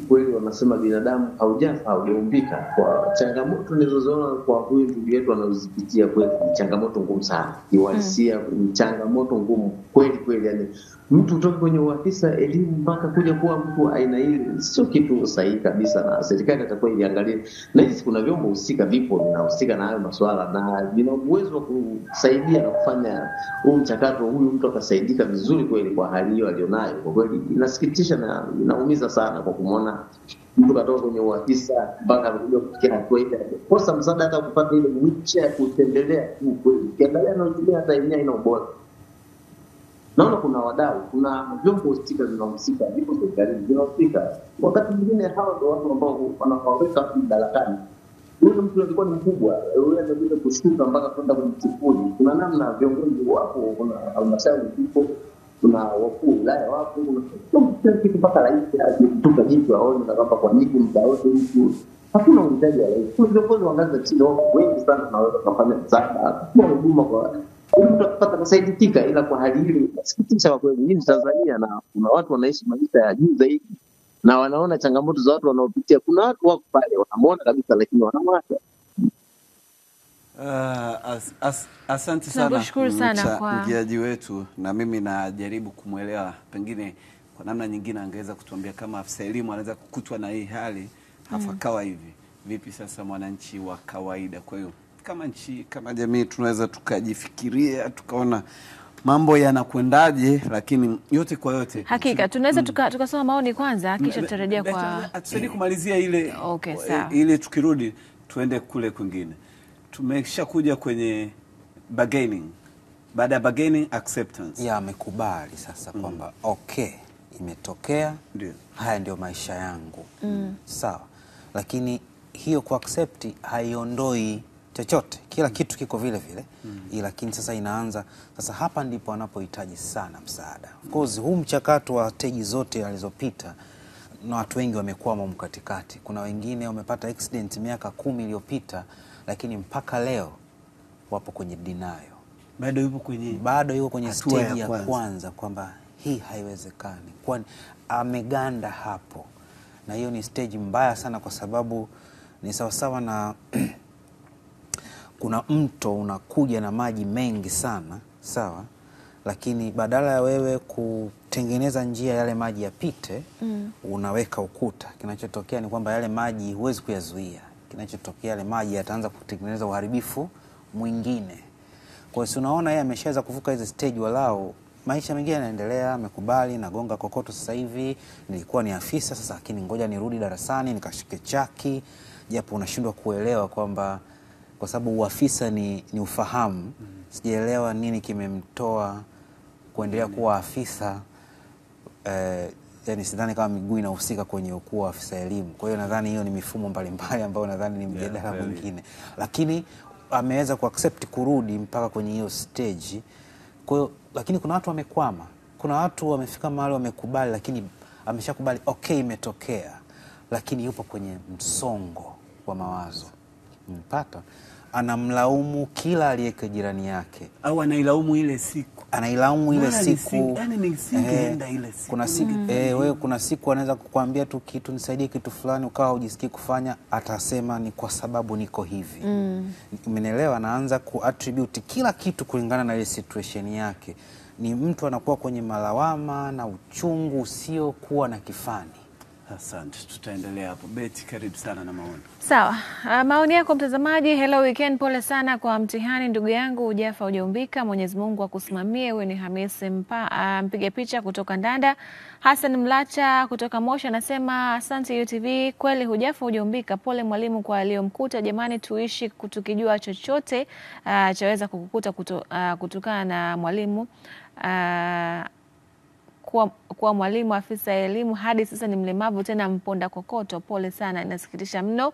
kweli wanasema binadamu haujafa, haujaumbika. Kwa changamoto nilizoziona kwa huyu ndugu yetu anazozipitia, kweli changamoto ngumu sana. Kiwalisia changamoto ngumu kweli. Yani mtu kutoka kwenye uafisa elimu mpaka kuja kuwa mtu aina ile sio kitu sahihi kabisa, na serikali itakuwa iangalie. Na hizi kuna vyombo husika vipo vinahusika na hayo masuala, na vina uwezo wa kusaidia na kufanya huu mchakato, huyu mtu akasaidika vizuri kweli kwa hali hiyo alionayo. Kwa kweli inasikitisha na inaumiza sana kwa kumwona mtu katoka kwenye uafisa mpaka kuja kufikia hatua ile, kosa msaada hata kupata ile wheelchair ya kutembelea tu. Kweli kiangalia na utumia hata yenyewe ina ubora. Naona kuna wadau, kuna vyombo husika vinahusika, vipo serikali vinahusika. Wakati mwingine hawa ndio watu ambao wanawaweka madarakani. Yule mtu alikuwa ni mkubwa, yule anaweza kushuka mpaka kwenda kwenye kifuli. Kuna namna viongozi wapo, kuna halmashauri zipo, kuna wakuu wilaya wapo, kuna kitu mpaka rais akitupa jicho aone na kwamba kwa nini muda wote mtu hakuna uhitaji wa rais. Kuna viongozi wa ngazi za chini wengi sana wanaweza kufanya msaada, kwa huduma kwa mtu akipata kusaidika. Ila kwa hali hili nasikitisha kwa kweli. Hii Tanzania, na kuna watu wanaishi maisha ya juu zaidi na wanaona changamoto za watu wanaopitia. Kuna watu wako pale wanamuona kabisa, lakini wanamwacha. Asante sana mchangiaji kwa wetu, na mimi najaribu kumwelewa. Pengine kwa namna nyingine angeweza kutuambia kama afisa elimu anaweza kukutwa na hii hali hafakawa hivi. Vipi sasa mwananchi wa kawaida? Kwa hiyo kama nchi, kama jamii tunaweza tukajifikiria tukaona mambo yanakwendaje, lakini yote kwa yote Hakika tunaweza tukasoma maoni kwanza kisha tutarejea kwa atusaidie kumalizia ile. Okay, sawa. Ile tukirudi tuende kule kwingine. Tumesha kuja kwenye bargaining. Baada ya bargaining, acceptance. Ya amekubali sasa kwamba okay, imetokea, Ndio. haya ndio maisha yangu. Sawa. Lakini hiyo ku accept haiondoi chochote. Kila kitu kiko vile vile. Lakini sasa inaanza sasa, hapa ndipo anapohitaji sana msaada. Of course huu mchakato wa stage zote alizopita na watu wengi wamekwama mkatikati. Kuna wengine wamepata accident miaka 10 iliyopita, lakini mpaka leo wapo kwenye denial. Bado yuko kwenye stage ya kwanza kwamba hii haiwezekani. Kwani ameganda hapo. Na hiyo ni stage mbaya sana, kwa sababu ni sawasawa na kuna mto unakuja na maji mengi sana, sawa? Lakini badala ya wewe kutengeneza njia yale maji yapite, unaweka ukuta. Kinachotokea ni kwamba yale maji huwezi kuyazuia. Kinachotokea yale maji yataanza kutengeneza uharibifu mwingine. Kwa hiyo unaona yeye ameshaweza kuvuka hizo stage, walao maisha mengine yanaendelea, amekubali, nagonga kokoto sasa hivi, nilikuwa ni afisa sasa, lakini ngoja nirudi darasani nikashike chaki, japo unashindwa kuelewa kwamba kwa sababu uafisa ni ufahamu. Sijaelewa nini kimemtoa kuendelea kuwa afisa. Yani sidhani kama miguu inahusika kwenye ukuu wa afisa elimu. Kwa hiyo nadhani hiyo ni mifumo mbalimbali ambayo nadhani ni mjadala mwingine. Lakini ameweza kuaccept kurudi mpaka kwenye hiyo stage. Kwa hiyo lakini kuna watu wamekwama. Kuna watu wamefika mahali wamekubali, lakini ameshakubali okay, imetokea, lakini yupo kwenye msongo wa mawazo. Mpata anamlaumu kila aliyeke jirani yake, au anailaumu ile siku. Yani nisingeenda ile siku. Kuna siku wewe, kuna siku anaweza kukuambia tu kitu, nisaidie kitu fulani, ukawa hujisikii kufanya, atasema ni kwa sababu niko hivi. Umenielewa? Anaanza kuattribute kila kitu kulingana na ile situation yake. Ni mtu anakuwa kwenye malawama na uchungu usio kuwa na kifani. Asante, tutaendelea hapo. Betty, karibu sana na maoni. Sawa. Maoni yako mtazamaji. Hello weekend, pole sana kwa mtihani ndugu yangu, hujafa hujaumbika, Mwenyezi Mungu akusimamie. Wewe ni Hamisi mpiga picha kutoka Ndanda. Hassan Mlacha kutoka Moshi anasema asante UTV, kweli hujafa hujaumbika, pole mwalimu kwa aliyomkuta. Jamani, tuishi tukijua chochote chaweza kukukuta kutokana na mwalimu kuwa mwalimu afisa elimu hadi sasa ni mlemavu tena mponda kokoto. Pole sana, inasikitisha mno.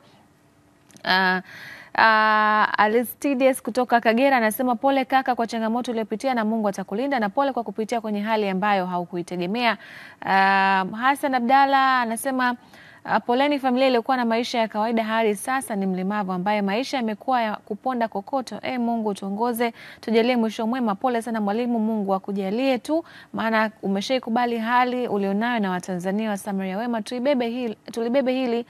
Aristides kutoka Kagera anasema pole kaka kwa changamoto uliyopitia na Mungu atakulinda, na pole kwa kupitia kwenye hali ambayo haukuitegemea. Hassan Abdalla anasema poleni familia iliyokuwa na maisha ya kawaida hadi sasa ni mlemavu ambaye maisha yamekuwa ya kuponda kokoto. Mungu tuongoze, tujalie mwisho mwema. Pole sana mwalimu, Mungu akujalie tu, maana umeshaikubali hali ulionayo, na Watanzania wa Samaria wema tulibebe hili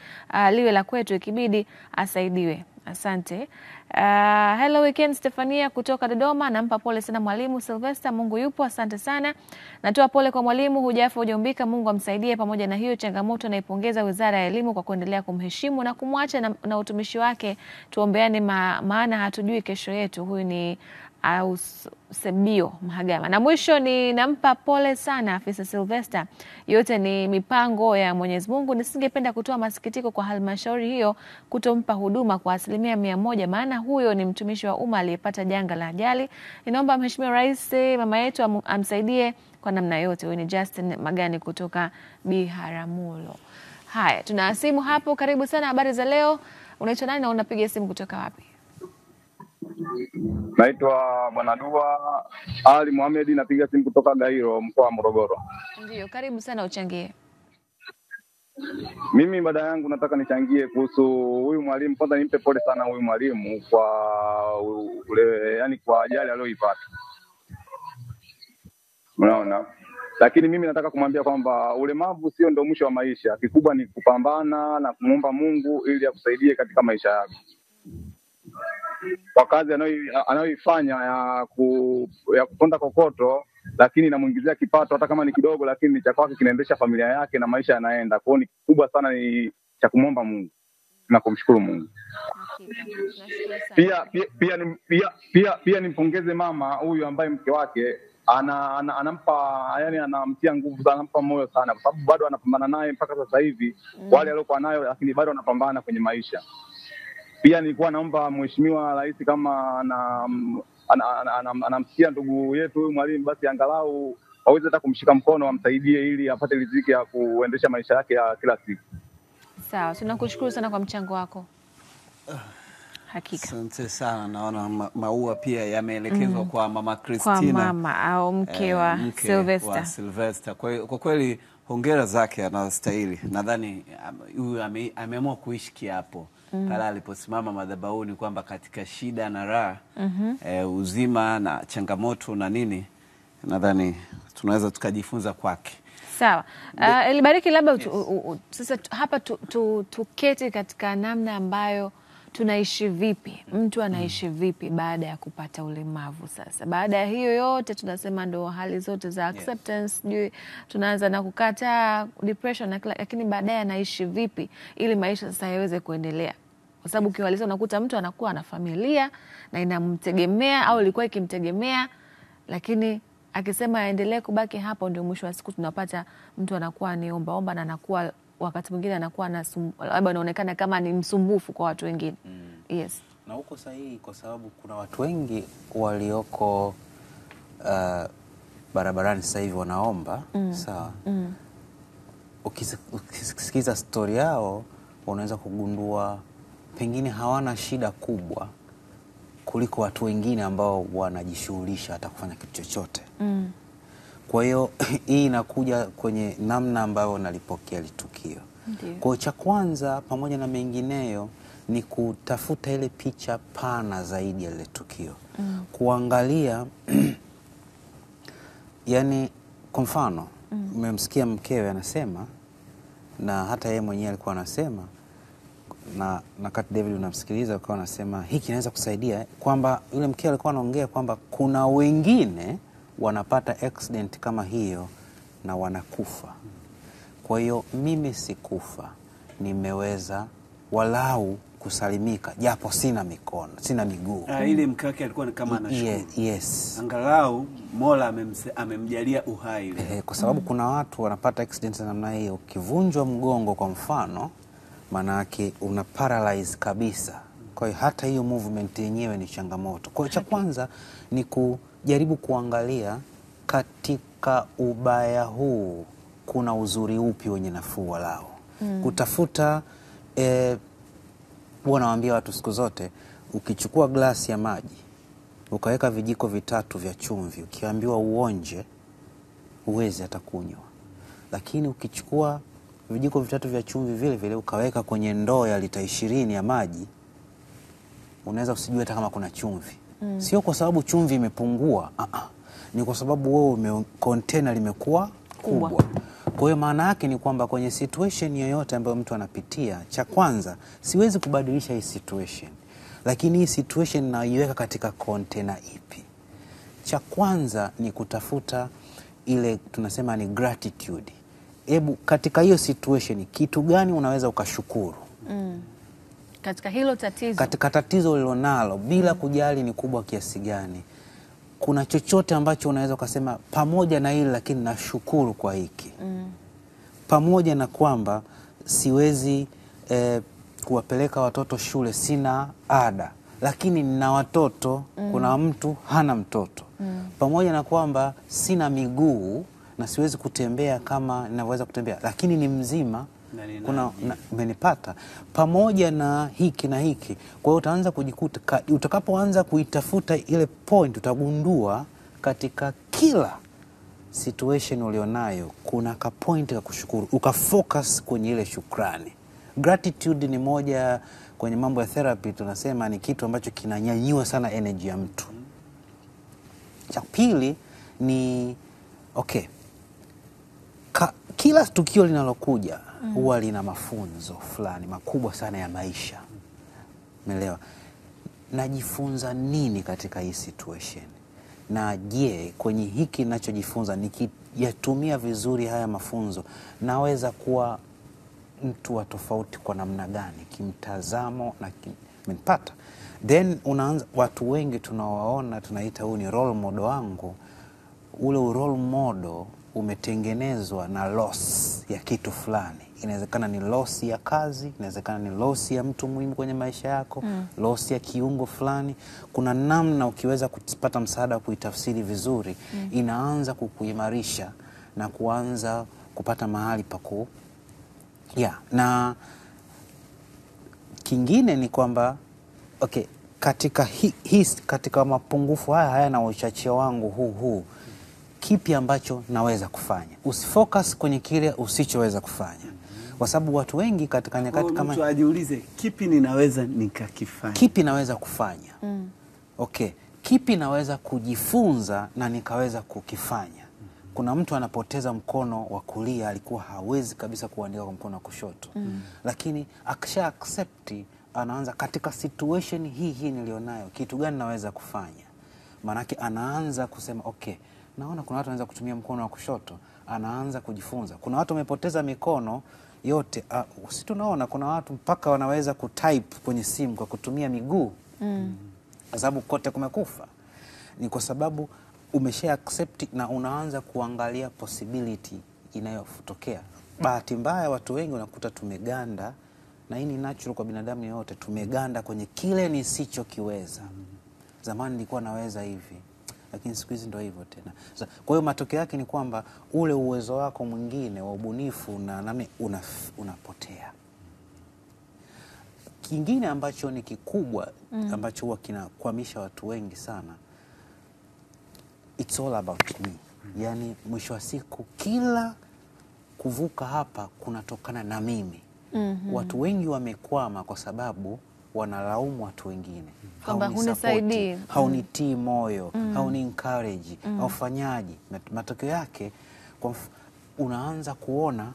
liwe la kwetu, ikibidi asaidiwe. Asante. Hello weekend, Stefania kutoka Dodoma, nampa pole sana mwalimu Sylvester, Mungu yupo, asante sana. Natoa pole kwa mwalimu, hujafa hujaumbika, Mungu amsaidie. Pamoja na hiyo changamoto, naipongeza Wizara ya Elimu kwa kuendelea kumheshimu na kumwacha na utumishi wake. Tuombeane maana hatujui kesho yetu. Huyu ni Eusebio Mhagama. Na mwisho ni nampa pole sana afisa Sylvester, yote ni mipango ya Mwenyezi Mungu. Nisingependa kutoa masikitiko kwa halmashauri hiyo kutompa huduma kwa 100%, maana huyo ni mtumishi wa umma aliyepata janga la ajali. Ninaomba Mheshimiwa Rais mama yetu amsaidie kwa namna yote. Huyu ni Justin Magani kutoka Biharamulo. Haya, tuna simu hapo. Karibu sana, habari za leo? Unaitwa nani na unapiga simu kutoka wapi? Naitwa Bwana Dua Ali Mohamed, napiga simu kutoka Gairo, mkoa wa Morogoro. Ndio, karibu sana, uchangie. Mimi baada yangu nataka nichangie kuhusu huyu mwalimu. Kwanza nimpe pole sana huyu mwalimu kwa kwa ajali aliyoipata. Unaona? Lakini mimi nataka kumwambia kwamba ulemavu sio ndio mwisho wa maisha. Kikubwa ni kupambana na kumuomba Mungu ili akusaidie katika maisha yako. Kwa kazi anayoifanya ya kuponda kokoto, lakini inamuingizia kipato hata kama ni kidogo, lakini ni cha kwake, kinaendesha familia yake na maisha yanaenda. Kwa hiyo ni kikubwa sana, ni cha kumwomba Mungu na kumshukuru Mungu. Pia nimpongeze mama huyu ambaye mke wake anampa, yani anamtia nguvu sana, anampa moyo sana, kwa sababu bado anapambana naye mpaka sasa hivi wale aliokuwa nayo, lakini bado anapambana kwenye maisha. Pia nilikuwa naomba Mheshimiwa Rais kama anamsikia ndugu yetu huyu mwalimu, basi angalau waweze hata kumshika mkono, amsaidie ili apate riziki ya kuendesha maisha yake ya kila siku. Sawa, tunakushukuru sana kwa mchango wako. Hakika. Asante sana. Naona maua pia yameelekezwa kwa Mama Christina. Kwa mama au mke wa Sylvester. Kwa kweli hongera zake, anastahili. Nadhani huyu ameamua kuishi kiapo pale aliposimama madhabahuni kwamba katika shida na raha, uzima na changamoto na nini, nadhani tunaweza tukajifunza kwake. Sawa. Elibariki, labda sasa hapa tuketi katika namna ambayo tunaishi vipi, mtu anaishi vipi baada ya kupata ulemavu. Sasa baada ya hiyo yote tunasema ndo hali zote za acceptance, tunaanza na kukataa, depression, lakini baadaye anaishi vipi ili maisha sasa yaweze kuendelea, kwa sababu kiwaliza unakuta mtu anakuwa na familia na inamtegemea au ilikuwa ikimtegemea, lakini akisema aendelee kubaki hapo, ndio mwisho wa siku tunapata mtu anakuwa ni ombaomba na anakuwa wakati mwingine anakuwa labda anaonekana kama ni msumbufu kwa watu wengine. Yes. Na huko sahihi, kwa sababu kuna watu wengi walioko barabarani sasa hivi wanaomba, sawa. Ukisikiza story yao unaweza kugundua pengine hawana shida kubwa kuliko watu wengine ambao wanajishughulisha hata kufanya kitu chochote. Kwa hiyo hii inakuja kwenye namna ambayo nalipokea litukio. Kwa cha kwanza pamoja na mengineyo ni kutafuta ile picha pana zaidi ya ile tukio. Kuangalia yani kwa mfano, umemsikia mkewe anasema, na hata yeye mwenyewe alikuwa anasema, na Kat David unamsikiliza alikuwa anasema hiki kinaweza kusaidia, kwamba yule mkewe alikuwa anaongea kwamba kuna wengine wanapata accident kama hiyo na wanakufa. Kwa hiyo mimi sikufa, nimeweza walau kusalimika, japo sina mikono, sina miguu. Ile mkake alikuwa kama anashukuru. Yes. Angalau Mola amemjalia uhai ile. Kwa sababu kuna watu wanapata accident namna hiyo, ukivunjwa mgongo kwa mfano, maana yake una paralyze kabisa. Kwa hiyo hata hiyo movement yenyewe ni changamoto. Kwa hiyo cha kwanza ni kujaribu kuangalia katika ubaya huu kuna uzuri upi wenye nafuu walao. Kutafuta wanawaambia watu siku zote, ukichukua glasi ya maji ukaweka vijiko 3 vya chumvi, ukiambiwa uonje huwezi hata kunywa. Lakini ukichukua vijiko 3 vya chumvi vile vile ukaweka kwenye ndoo ya lita 20 ya maji, unaweza usijue hata kama kuna chumvi. Sio kwa sababu chumvi imepungua, ni kwa sababu wewe container limekuwa kubwa. Kwa hiyo maana yake ni kwamba kwenye situation yoyote ambayo mtu anapitia, cha kwanza siwezi kubadilisha hii situation, lakini hii situation naiweka katika container ipi? Cha kwanza ni kutafuta ile tunasema ni gratitude. Hebu katika hiyo situation kitu gani unaweza ukashukuru? Katika hilo tatizo. Katika tatizo ulilonalo, bila kujali ni kubwa kiasi gani, kuna chochote ambacho unaweza ukasema pamoja na hili lakini nashukuru kwa hiki. Pamoja na kwamba siwezi kuwapeleka watoto shule, sina ada, lakini nina watoto, kuna mtu hana mtoto. Pamoja na kwamba sina miguu na siwezi kutembea kama ninavyoweza kutembea, lakini ni mzima, kuna umenipata. Pamoja na hiki na hiki. Kwa hiyo utaanza kujikuta utakapoanza kuitafuta ile point, utagundua katika kila situation ulionayo kuna ka point ka kushukuru, ukafocus kwenye ile shukrani. Gratitude ni moja kwenye mambo ya therapy tunasema ni kitu ambacho kinanyanyua sana energy ya mtu. Cha pili ni kila tukio linalokuja huwa lina mafunzo fulani makubwa sana ya maisha. Umeelewa? Najifunza nini katika hii situation? Na je, kwenye hiki ninachojifunza nikiyatumia vizuri haya mafunzo, naweza kuwa mtu wa tofauti kwa namna gani kimtazamo na kimenipata? Then unaanza, watu wengi tunawaona tunaita huyu ni role model wangu, ule role model umetengenezwa na loss ya kitu fulani. Inawezekana ni loss ya kazi, inawezekana ni loss ya mtu muhimu kwenye maisha yako, loss ya kiungo fulani. Kuna namna ukiweza kupata msaada kuitafsiri vizuri, inaanza kukuimarisha na kuanza kupata mahali paku. Na kingine ni kwamba katika mapungufu haya na uchache wangu huu, kipi ambacho naweza kufanya? Usifocus kwenye kile usichoweza kufanya. Kwa sababu watu wengi katika nyakati kama mtu ajiulize kipi ninaweza nikakifanya? Kipi naweza kufanya? Kipi naweza kujifunza na nikaweza kukifanya? Kuna mtu anapoteza mkono wa kulia, alikuwa hawezi kabisa kuandika kwa mkono wa kushoto. Lakini akisha accept, anaanza katika situation hii nilionayo, kitu gani naweza kufanya? Manake anaanza kusema naona kuna watu wanaweza kutumia mkono wa kushoto, anaanza kujifunza. Kuna watu wamepoteza mikono yote. Sisi tunaona kuna watu mpaka wanaweza kutype kwenye simu kwa kutumia miguu. Kwa sababu kote kumekufa. Ni kwa sababu umesha accept na unaanza kuangalia possibility inayotokea. Bahati mbaya watu wengi unakuta tumeganda, na hii ni natural kwa binadamu yote, tumeganda kwenye kile nisichokiweza. Zamani nilikuwa naweza hivi, lakini siku hizi ndio hivyo tena. Kwa hiyo matokeo yake ni kwamba ule uwezo wako mwingine wa ubunifu na unapotea. Kingine ambacho ni kikubwa ambacho huwa kinakwamisha watu wengi sana, it's all about me. Yani mwisho wa siku kila kuvuka hapa kunatokana na mimi. Watu wengi wamekwama kwa sababu wanalaumu watu wengine. Kwamba hunisaidii, haunitii moyo, hauni encourage, haufanyaji. Matokeo yake unaanza kuona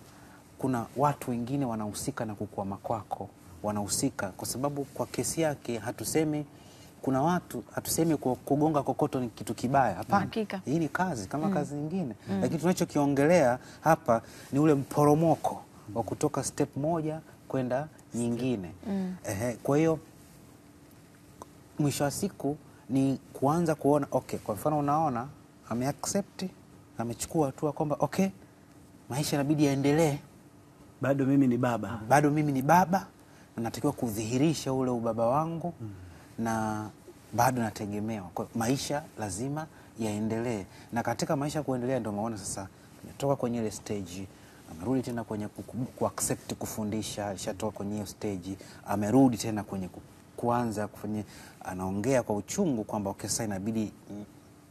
kuna watu wengine wanahusika na kukwama kwako, wanahusika kwa sababu kwa kesi yake hatusemi kuna watu, hatusemi kugonga kokoto ni kitu kibaya. Hapana. Hii ni kazi kama kazi nyingine. Lakini tunachokiongelea hapa ni ule mporomoko wa kutoka step moja kwenda nyingine. Kwa hiyo mwisho wa siku ni kuanza kuona kwa mfano unaona ameaccept, amechukua hatua kwamba maisha inabidi yaendelee. Bado mimi ni baba. Bado mimi ni baba na natakiwa kudhihirisha ule ubaba wangu na bado nategemewa. Kwa maisha lazima yaendelee. Na katika maisha kuendelea ndio maana sasa nimetoka kwenye ile stage, amerudi tena kwenye kuaccept kufundisha, alishatoka kwenye hiyo stage, amerudi tena kwenye kuanza kufanya, anaongea kwa uchungu kwamba sasa inabidi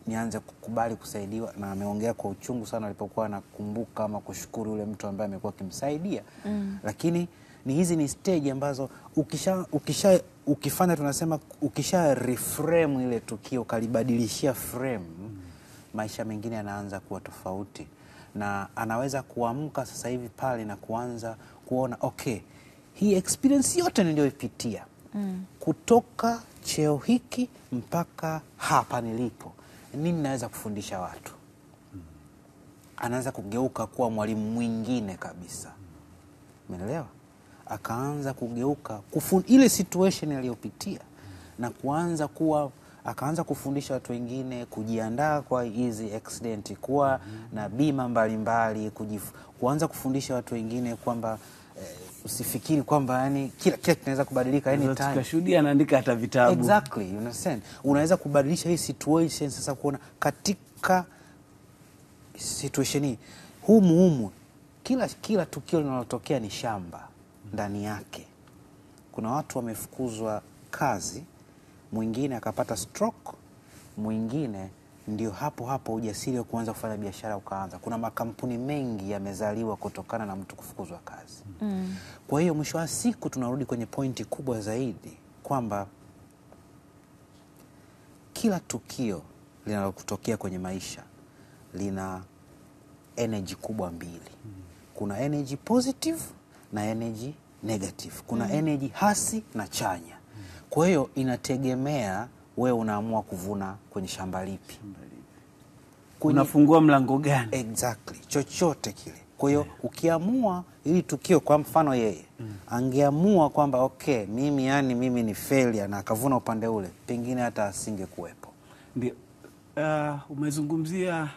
nianze kukubali kusaidiwa, na ameongea kwa uchungu sana alipokuwa anakumbuka ama kushukuru yule mtu ambaye amekuwa akimsaidia. Lakini hizi ni stage ambazo ukifanya tunasema ukisha reframe ile tukio, kalibadilishia frame, maisha mengine yanaanza kuwa tofauti. Na anaweza kuamka sasa hivi pale na kuanza kuona hii experience yote niliyoipitia kutoka cheo hiki mpaka hapa nilipo, nini naweza kufundisha watu? Anaanza kugeuka kuwa mwalimu mwingine kabisa. Umeelewa? Akaanza kugeuka ile situation aliyopitia na akaanza kufundisha watu wengine kujiandaa kwa hizi accident, kuwa na bima mbalimbali, kuanza kufundisha watu wengine kwamba usifikiri kwamba kila kinaweza kubadilika anytime. Tukashuhudia anaandika hata vitabu. Exactly, you understand? Unaweza kubadilisha hii situation sasa, kuona katika situation hii humu kila tukio linalotokea ni shamba ndani yake. Kuna watu wamefukuzwa kazi, mwingine akapata stroke, mwingine ndio hapo ujasiri wa kuanza kufanya biashara ukaanza. Kuna makampuni mengi yamezaliwa kutokana na mtu kufukuzwa kazi. Kwa hiyo mwisho wa siku tunarudi kwenye pointi kubwa zaidi kwamba kila tukio linalotokea kwenye maisha lina energy kubwa mbili. Kuna energy positive na energy negative. Kuna energy hasi na chanya. Kwa hiyo inategemea wewe unaamua kuvuna kwenye shamba lipi. Unafungua mlango gani? Exactly. Chochote kile. Kwa hiyo ukiamua ili tukio, kwa mfano yeye angeamua kwamba mimi ni failure na akavuna upande ule, pengine hata asingekuwepo. Ndio. Umezungumzia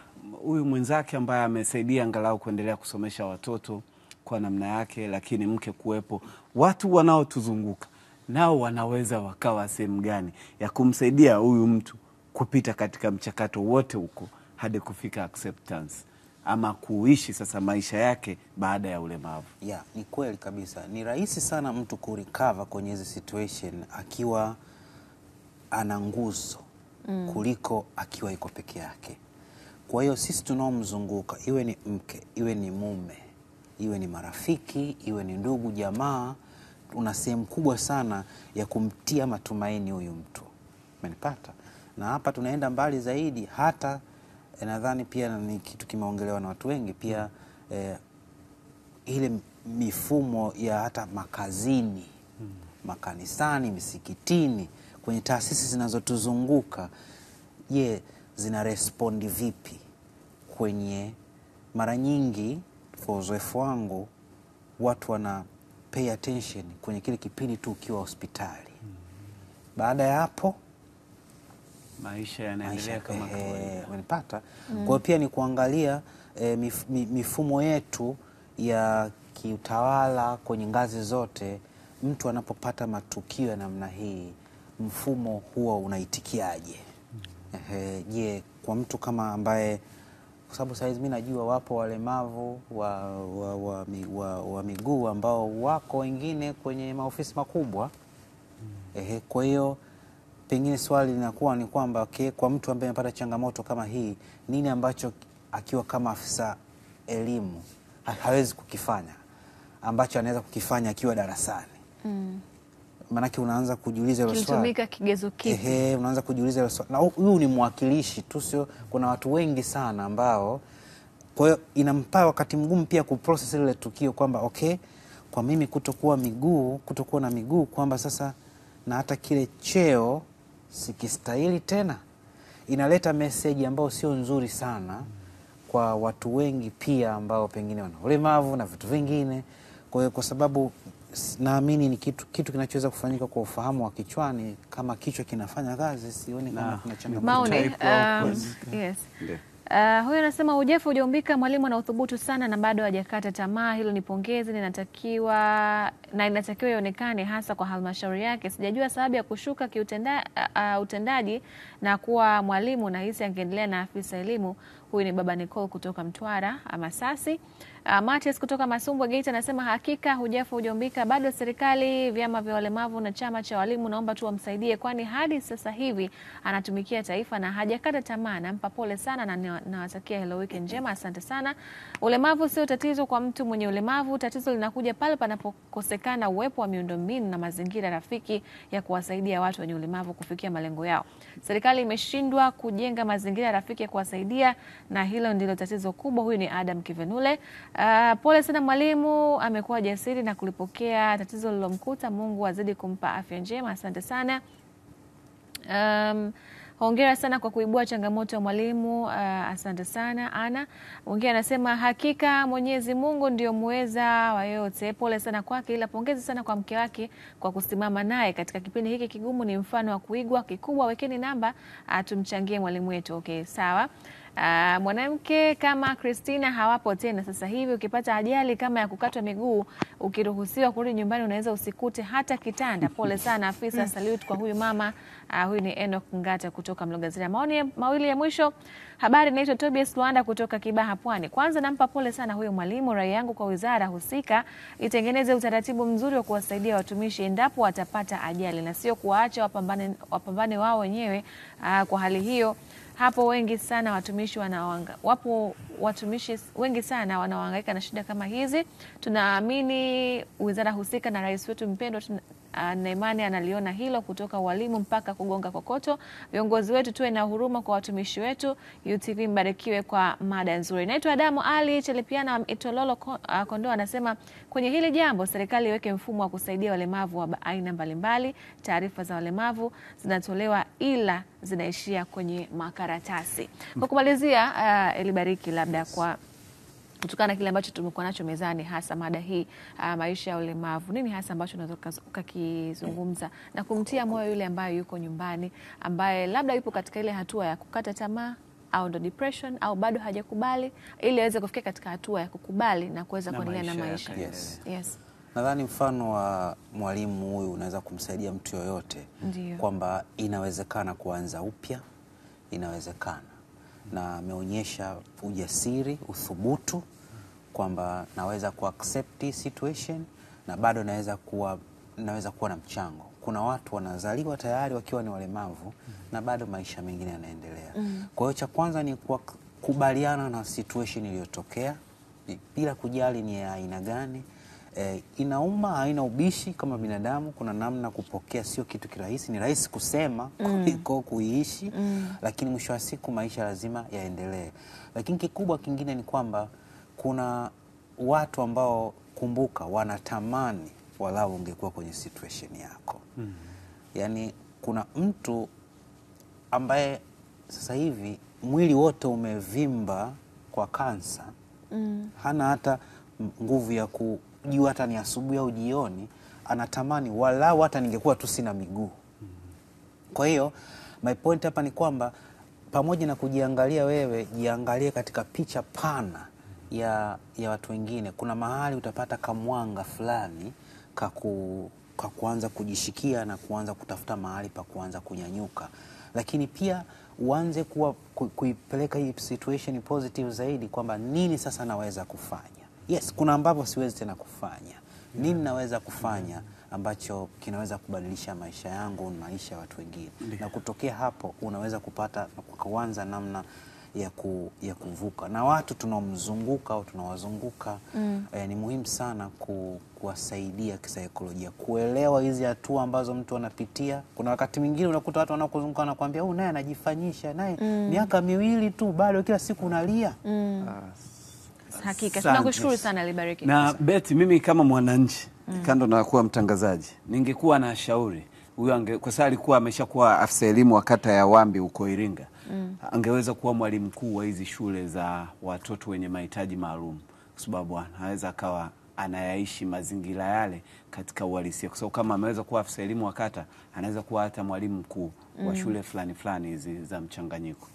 huyu mwenzake ambaye amesaidia angalau kuendelea kusomesha watoto kwa namna yake, lakini mke kuwepo, watu wanaotuzunguka nao wanaweza wakawa sehemu gani ya kumsaidia huyu mtu kupita katika mchakato wote huko hadi kufika acceptance ama kuishi sasa maisha yake baada ya ulemavu? Yeah, ni kweli kabisa. Ni rahisi sana mtu kurecover kwenye hizi situation akiwa ana nguzo kuliko akiwa yuko peke yake. Kwa hiyo sisi tunaomzunguka, iwe ni mke, iwe ni mume, iwe ni marafiki, iwe ni ndugu jamaa, una sehemu kubwa sana ya kumtia matumaini huyu mtu. Umenipata? Na hapa tunaenda mbali zaidi, hata nadhani pia ni kitu kimeongelewa na watu wengi pia, ile mifumo ya hata makazini, makanisani, misikitini, kwenye taasisi zinazotuzunguka, zina respondi vipi kwenye, mara nyingi kwa uzoefu wangu watu wana pay attention kwenye kile kipindi tu ukiwa hospitali. Baada ya hapo maisha yanaendelea kama kawaida. Umenipata? Kwa hiyo pia ni kuangalia mifumo yetu ya kiutawala kwenye ngazi zote. Mtu anapopata matukio ya namna hii, mfumo huo unaitikiaje? Kwa mtu kama ambaye, kwa sababu saizi mimi najua wapo walemavu wa miguu ambao wako wengine kwenye maofisi makubwa. Kwa hiyo pengine swali linakuwa ni kwamba kwa mtu ambaye amepata changamoto kama hii, nini ambacho akiwa kama afisa elimu hawezi kukifanya ambacho anaweza kukifanya akiwa darasani? Maanake unaanza kujiuliza hilo swali. Kilitumika kigezo kipi? Unaanza kujiuliza hilo swali. Na huyu ni mwakilishi tu, sio, kuna watu wengi sana ambao, kwa hiyo inampa wakati mgumu pia kuprocess ile tukio kwamba kwa mimi kutokuwa na miguu kwamba sasa na hata kile cheo sikistahili tena. Inaleta message ambayo sio nzuri sana kwa watu wengi pia ambao pengine wana ulemavu na vitu vingine. Kwa hiyo kwa sababu naamini ni kitu kinachoweza kufanyika kwa ufahamu wa kichwani, kama kichwa kinafanya kazi, sioni kama kuna changamoto. Yes. Huyo anasema Hujafa hujaumbika, mwalimu ana uthubutu sana na bado hajakata tamaa. Hilo ni pongezi, inatakiwa ionekane hasa kwa halmashauri yake. Sijajua sababu ya kushuka utendaji na kuwa mwalimu, na hisi angeendelea na afisa elimu. Huyu ni baba Nicole kutoka Mtwara Masasi. Matias kutoka Masumbwe Geita anasema hakika Hujafa hujaumbika, bado serikali, vyama vya walemavu na chama cha walimu naomba tu wamsaidie, kwani hadi sasa hivi anatumikia taifa na hajakata tamaa. Nampa pole sana na nawatakia hello weekend njema. Asante sana. Ulemavu sio tatizo kwa mtu mwenye ulemavu, tatizo linakuja pale panapokosekana uwepo wa miundombinu na mazingira rafiki ya kuwasaidia watu wenye ulemavu kufikia malengo yao. Serikali imeshindwa kujenga mazingira rafiki ya kuwasaidia, na hilo ndilo tatizo kubwa. Huyu ni Adam Kivenule. Pole sana mwalimu, amekuwa jasiri na kulipokea tatizo lilomkuta. Mungu azidi kumpa afya njema. Asante sana. Hongera sana kwa kuibua changamoto ya mwalimu. Asante sana. Ana mwingine anasema hakika Mwenyezi Mungu ndio muweza wa yote. Pole sana kwake, ila pongezi sana kwa mke wake kwa kusimama naye katika kipindi hiki kigumu. Ni mfano wa kuigwa. Kikubwa wekeni namba tumchangie mwalimu wetu. Sawa. Mwanamke kama Christina hawapo tena sasa hivi. Ukipata ajali kama ya kukatwa miguu, ukiruhusiwa kurudi nyumbani unaweza usikute hata kitanda. Pole sana afisa. Salute kwa huyu mama. Huyu ni Enoch Ngata kutoka Mlogazira. Maoni mawili ya mwisho. Habari, naitwa Tobias Luanda kutoka Kibaha Pwani. Kwanza nampa pole sana huyu mwalimu. Rai yangu kwa wizara husika itengeneze utaratibu mzuri wa kuwasaidia watumishi endapo watapata ajali, na sio kuwaacha wapambane wao wenyewe. Kwa hali hiyo hapo wengi sana watumishi wengi sana wanaohangaika na shida kama hizi. Tunaamini wizara husika na rais wetu mpendwa na imani analiona hilo, kutoka walimu mpaka kugonga kokoto. Viongozi wetu tuwe na huruma kwa watumishi wetu. UTV mbarikiwe kwa mada nzuri. Naitwa Adamu Ali Chelepiana Itololo Kondoa anasema kwenye hili jambo serikali iweke mfumo wa kusaidia walemavu wa aina mbalimbali. Taarifa za walemavu zinatolewa ila zinaishia kwenye makaratasi. Kwa kumalizia, Elibariki, labda kwa kutokana na kile ambacho tumekuwa nacho mezani, hasa mada hii, maisha ya ulemavu, nini hasa ambacho unaweza ukakizungumza na kumtia moyo yule ambaye yuko nyumbani, ambaye labda yupo katika ile hatua ya kukata tamaa au ndo depression au bado hajakubali, ili aweze kufikia katika hatua ya kukubali na kuweza kuendelea na maisha. Yes. Nadhani mfano wa mwalimu huyu unaweza kumsaidia mtu yoyote kwamba inawezekana kuanza upya, inawezekana. Na ameonyesha ujasiri, uthubutu kwamba naweza kuaccept situation na bado naweza kuwa na mchango. Kuna watu wanazaliwa tayari wakiwa ni walemavu na bado maisha mengine yanaendelea. Kwa hiyo cha kwanza ni kukubaliana na situation iliyotokea bila kujali ni ya aina gani. Inauma, haina ubishi kama binadamu. Kuna namna kupokea, sio kitu kirahisi. Ni rahisi kusema kuliko kuiishi, lakini mwisho wa siku maisha lazima yaendelee. Lakini kikubwa kingine ni kwamba kuna watu ambao, kumbuka, wanatamani walau ungekuwa kwenye situation yako. Yani kuna mtu ambaye sasa hivi mwili wote umevimba kwa kansa, hana hata nguvu ya kujua hata ni asubuhi au jioni, anatamani walau hata ningekuwa tu sina miguu. Kwa hiyo my point hapa ni kwamba pamoja na kujiangalia wewe, jiangalie katika picha pana ya watu wengine. Kuna mahali utapata kamwanga fulani kuanza kujishikia na kuanza kutafuta mahali pa kuanza kunyanyuka. Lakini pia uanze kuipeleka hii situation positive zaidi, kwamba nini sasa naweza kufanya. Yes, kuna ambapo siwezi tena kufanya. Nini naweza kufanya ambacho kinaweza kubadilisha maisha yangu na maisha ya watu wengine. Na kutokea hapo unaweza kupata kuanza namna ya kuvuka. Na watu tunaomzunguka au tunawazunguka ni muhimu sana kuwasaidia kisaikolojia, kuelewa hizi hatua ambazo mtu anapitia. Kuna wakati mwingine unakuta watu wanakuzunguka wanakuambia huyu naye anajifanyisha, naye miaka 2 tu bado kila siku unalia. Hakika tunakushukuru sana Libariki. Na Betty, mimi kama mwananchi kando na kuwa mtangazaji, ningekuwa na shauri huyu kwa sababu alikuwa ameshakuwa afisa elimu wa kata ya Wambi huko Iringa. Angeweza kuwa mwalimu mkuu wa hizi shule za watoto wenye mahitaji maalum, kwa sababu anaweza akawa anayaishi mazingira yale katika uhalisia. Kwa sababu kama ameweza kuwa afisa elimu wa kata, anaweza kuwa hata mwalimu mkuu wa shule fulani hizi za mchanganyiko.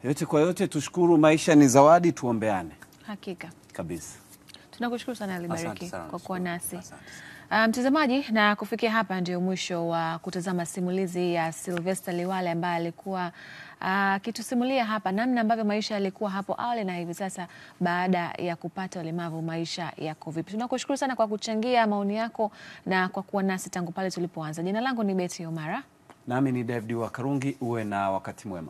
Yote kwa yote tushukuru, maisha ni zawadi, tuombeane. Hakika kabisa. Tunakushukuru sana Libariki kwa kuwa nasi. Mtazamaji, na kufikia hapa ndio mwisho wa kutazama simulizi ya Sylvester Liwale ambaye alikuwa akitusimulia hapa namna ambavyo maisha yalikuwa hapo awali na hivi sasa baada ya kupata ulemavu maisha yako vipi. Tunakushukuru sana kwa kuchangia maoni yako na kwa kuwa nasi tangu pale tulipoanza. Jina langu ni Betty Omara. Nami ni David wa Karungi. Uwe na wakati mwema.